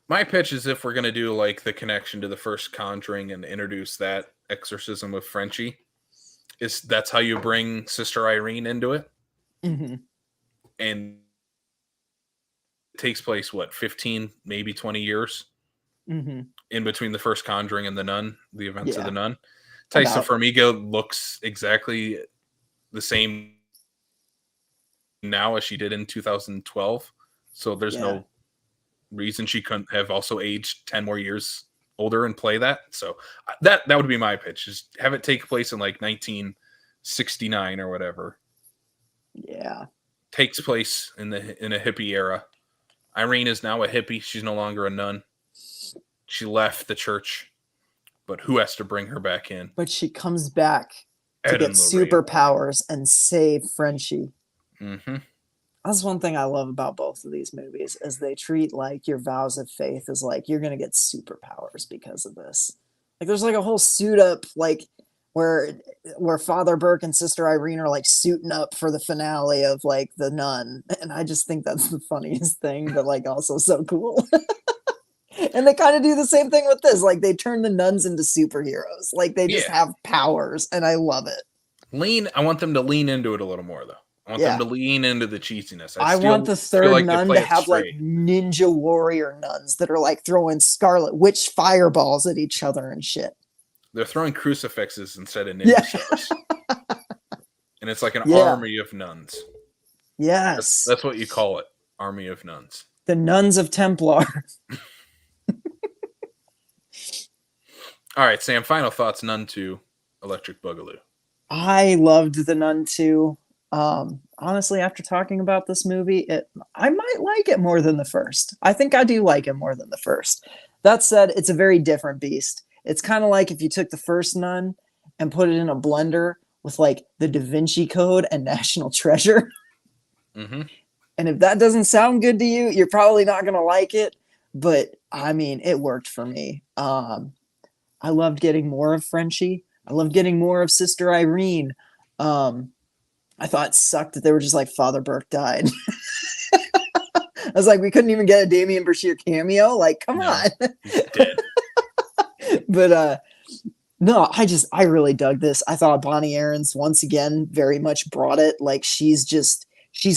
My pitch is if we're gonna do like the connection to the first Conjuring and introduce that exorcism with Frenchie. That's how you bring Sister Irene into it.
Mm-hmm.
And it takes place, 15, maybe 20 years in between the first Conjuring and the Nun, the events of the Nun. Thaisa Farmiga looks exactly the same now as she did in 2012. So there's no reason she couldn't have also aged 10 more years older and play that. So that would be my pitch. Just have it take place in like 1969 or whatever.
Yeah.
Takes place in a hippie era. Irene is now a hippie. She's no longer a nun. She left the church, but who has to bring her back in?
But she comes back to
Ed
get
and Lorraine.
superpowers and save Frenchie.
Mm-hmm.
That's one thing I love about both of these movies, is they treat like your vows of faith as like you're gonna get superpowers because of this. Like there's like a whole suit up like where Father Burke and Sister Irene are like suiting up for the finale of like The Nun, and I just think that's the funniest thing, but like also so cool. And they kind of do the same thing with this. Like they turn the nuns into superheroes. Like they just have powers, and I love it.
I want them to lean into it a little more, though. I want them to lean into the cheesiness.
I want the third nun to have like ninja warrior nuns that are like throwing Scarlet Witch fireballs at each other and shit.
They're throwing crucifixes instead of ninja stars. And it's like an army of nuns.
Yes.
That's what you call it. Army of nuns.
The Nuns of Templar.
All right, Sam, final thoughts. Nun 2, Electric Boogaloo.
I loved the Nun 2. Honestly, after talking about this movie, I might like it more than the first. I think I do like it more than the first. That said, it's a very different beast. It's kind of like if you took the first Nun and put it in a blender with like the Da Vinci Code and National Treasure.
Mm-hmm.
And if that doesn't sound good to you, you're probably not going to like it. But I mean, it worked for me. I loved getting more of Frenchie. I loved getting more of Sister Irene. I thought it sucked that they were just like Father Burke died. I was like, we couldn't even get a Damien Bashir cameo. Like, come on.
He's dead.
But no, I really dug this. I thought Bonnie Aarons once again very much brought it. Like she's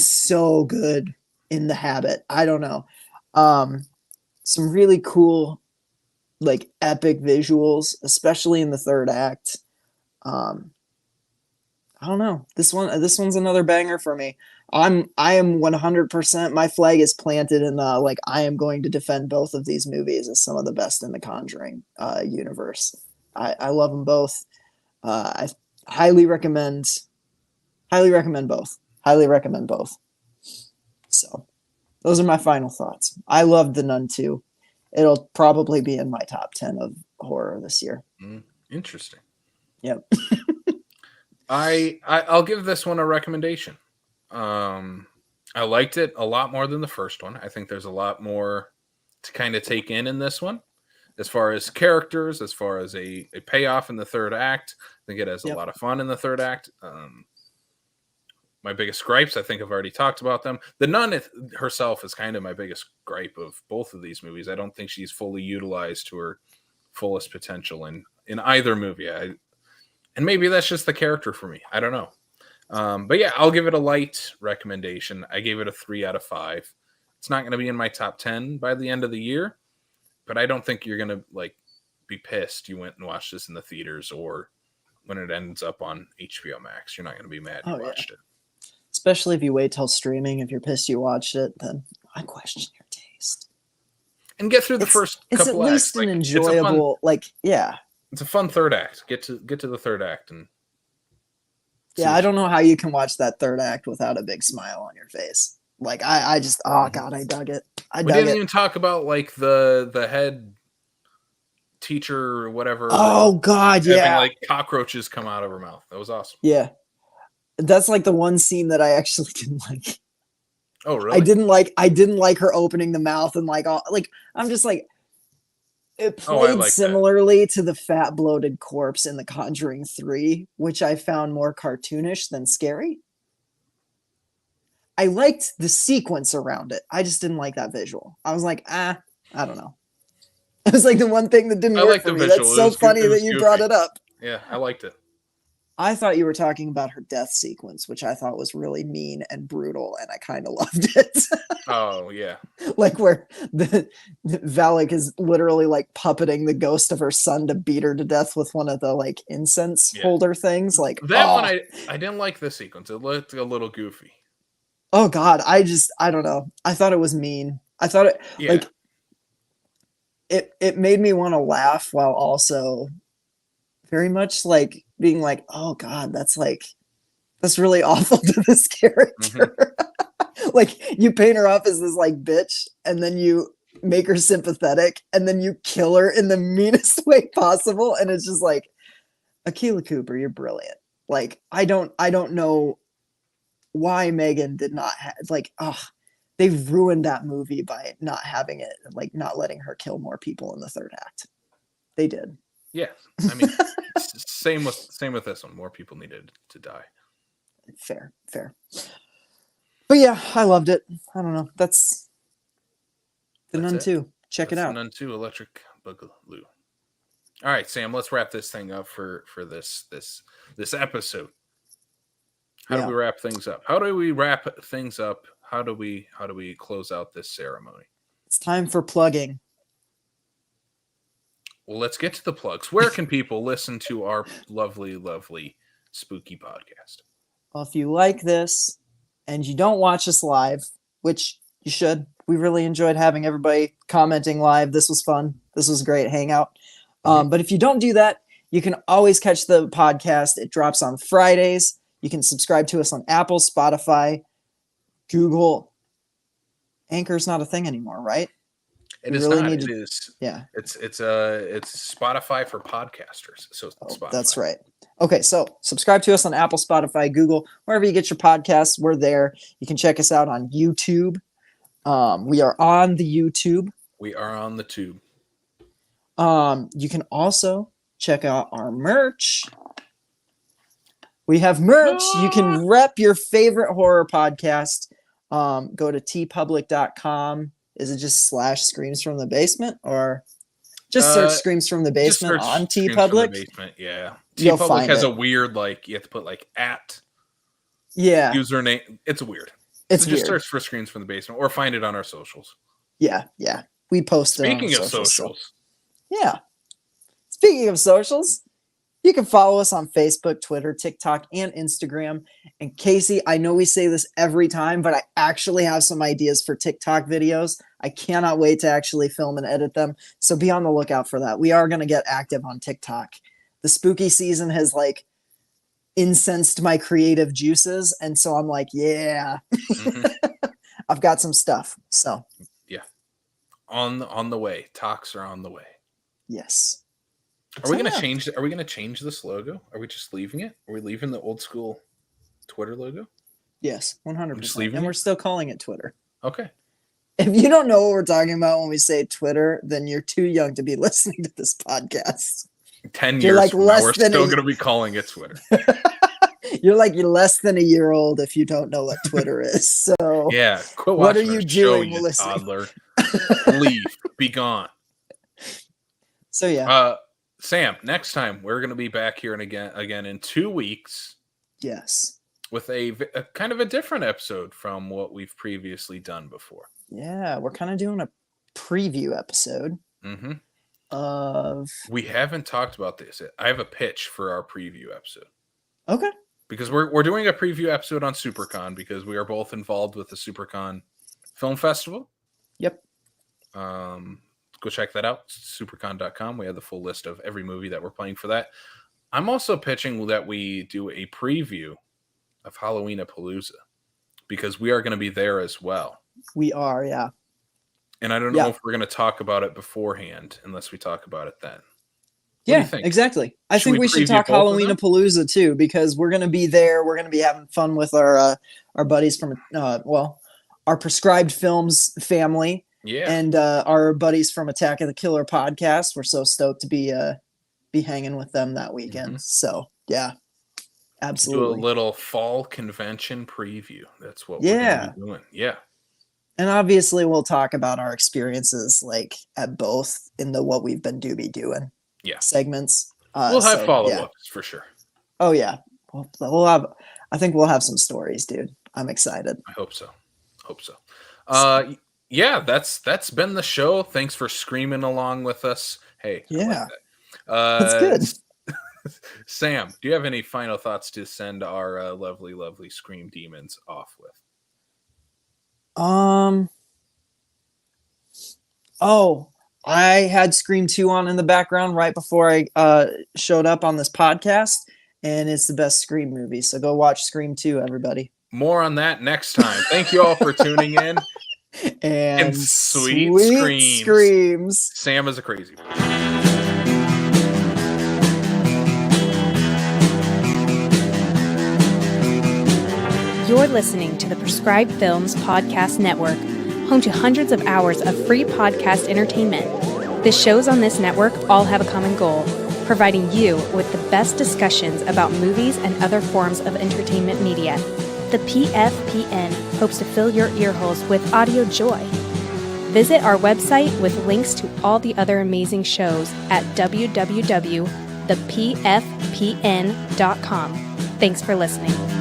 so good in The Habit. I don't know. Some really cool, like epic visuals, especially in the third act. I don't know. This one's another banger for me. I am 100%. My flag is planted in like I am going to defend both of these movies as some of the best in the Conjuring universe. I love them both. I highly recommend both. Highly recommend both. So those are my final thoughts. I loved The Nun 2. It'll probably be in my top 10 of horror this year.
Interesting.
Yep.
I'll give this one a recommendation. I liked it a lot more than the first one. I think there's a lot more to kind of take in this one, as far as characters, as far as a payoff in the third act. I think it has a lot of fun in the third act. My biggest gripes, I think I've already talked about them. The nun herself is kind of my biggest gripe of both of these movies. I don't think she's fully utilized to her fullest potential in either movie. And maybe that's just the character for me. I don't know. But yeah, I'll give it a light recommendation. I gave it a 3 out of 5. It's not going to be in my top 10 by the end of the year, but I don't think you're going to like be pissed you went and watched this in the theaters, or when it ends up on HBO Max. You're not going to be mad you watched it.
Especially if you wait till streaming. If you're pissed you watched it, then I question your taste.
And get through the first couple acts. It's at least
an enjoyable,
it's a fun third act. Get to the third act and
I don't know how you can watch that third act without a big smile on your face. Like I just God, I dug it. We didn't
even talk about like the head teacher or whatever.
Oh God, yeah.
Like cockroaches come out of her mouth. That was awesome.
Yeah. That's like the one scene that I actually didn't like.
Oh really?
I didn't like her opening the mouth and I'm just like, it played similarly to the fat bloated corpse in The Conjuring 3, which I found more cartoonish than scary. I liked the sequence around it. I just didn't like that visual. I was like, I don't know. It was like the one thing that didn't work for me. That's so funny that you brought it up.
Yeah, I liked it.
I thought you were talking about her death sequence, which I thought was really mean and brutal, and I kind of loved it.
Oh, yeah.
Like where the Valak is literally like puppeting the ghost of her son to beat her to death with one of the like incense holder things. Like
that one, I didn't like the sequence. It looked a little goofy.
Oh God, I don't know. I thought it was mean. I thought it like it made me want to laugh while also very much like being like, oh God, that's really awful to this character. Like you paint her off as this like bitch, and then you make her sympathetic, and then you kill her in the meanest way possible, and it's just like, Akilah Cooper, you're brilliant. Like I don't know why Megan did not have like, they've ruined that movie by not having it, like not letting her kill more people in the third act. They did.
Yeah, I mean, same with this one. More people needed to die.
Fair. But yeah, I loved it. I don't know. That's Nun II. Check it out.
Nun II Electric Boogaloo. All right, Sam, let's wrap this thing up for this episode. How do we wrap things up? How do we wrap things up? How do we close out this ceremony?
It's time for plugging.
Well, let's get to the plugs. Where can people listen to our lovely, lovely spooky podcast?
Well, if you like this and you don't watch us live, which you should, we really enjoyed having everybody commenting live. This was fun. This was a great hangout. But if you don't do that, you can always catch the podcast. It drops on Fridays. You can subscribe to us on Apple, Spotify, Google. Anchor's not a thing anymore, right?
It is really not. It is. Yeah. It's Spotify for podcasters. So Spotify.
That's right. Okay, so subscribe to us on Apple, Spotify, Google, wherever you get your podcasts. We're there. You can check us out on YouTube. We are on the YouTube.
We are on the tube.
You can also check out our merch. We have merch. You can rep your favorite horror podcast. Go to tpublic.com. Is it just /Screams from the Basement, or just search Screams from the Basement on TeePublic?
Yeah. TeePublic has a weird, like, you have to put like @ username. It's weird.
It's
just search for Screams from the Basement or find it on our socials.
Yeah. We post it.
Speaking of socials.
Yeah. Speaking of socials, you can follow us on Facebook, Twitter, TikTok, and Instagram. And Casey, I know we say this every time, but I actually have some ideas for TikTok videos. I cannot wait to actually film and edit them. So be on the lookout for that. We are going to get active on TikTok. The spooky season has like incensed my creative juices. And so I'm like, yeah, I've got some stuff. So
yeah, on the way. Talks are on the way.
Yes.
Are we going to change this logo? Are we just leaving it? Are we leaving the old school Twitter logo?
Yes, 100%. And we're still calling it Twitter.
Okay.
If you don't know what we're talking about when we say Twitter, then you're too young to be listening to this podcast.
10 years from now, we're still going to be calling it Twitter.
You're less than a year old if you don't know what Twitter is. So
yeah, quit watching.
What are you doing,
you toddler? Leave. Be gone.
So yeah.
Sam, next time we're going to be back here and again in 2 weeks.
Yes.
With a kind of a different episode from what we've previously done before.
Yeah, we're kind of doing a preview episode.
We haven't talked about this. I have a pitch for our preview episode.
Okay.
Because we're doing a preview episode on SuperCon because we are both involved with the SuperCon Film Festival.
Yep.
Go check that out. Supercon.com. We have the full list of every movie that we're playing for that. I'm also pitching that we do a preview of Halloween-a-Palooza because we are going to be there as well.
We are, yeah.
And I don't know if we're going to talk about it beforehand unless we talk about it then.
Yeah, exactly. I think we should talk Halloween-a-Palooza too because we're going to be there. We're going to be having fun with our buddies from, our Prescribed Films family.
Yeah,
and our buddies from Attack of the Killer podcast. We're so stoked to be hanging with them that weekend. So yeah, absolutely.
Do a little fall convention preview. That's what we're gonna be doing. Yeah,
and obviously we'll talk about our experiences like at both in the what we've been doing.
Yeah,
segments.
We'll have follow-ups for sure.
Oh yeah, we'll have. I think we'll have some stories, dude. I'm excited.
I hope so. Yeah, that's been the show. Thanks for screaming along with us. Hey,
yeah,
that's good. Sam, do you have any final thoughts to send our lovely, lovely Scream Demons off with?
I had Scream 2 on in the background right before I showed up on this podcast, and it's the best Scream movie. So go watch Scream 2, everybody.
More on that next time. Thank you all for tuning in.
And
sweet
screams.
Sam is a crazy person.
You're listening to the Prescribed Films Podcast Network, home to hundreds of hours of free podcast entertainment. The shows on this network all have a common goal, providing you with the best discussions about movies and other forms of entertainment media. The PFPN hopes to fill your earholes with audio joy. Visit our website with links to all the other amazing shows at www.thepfpn.com. Thanks for listening.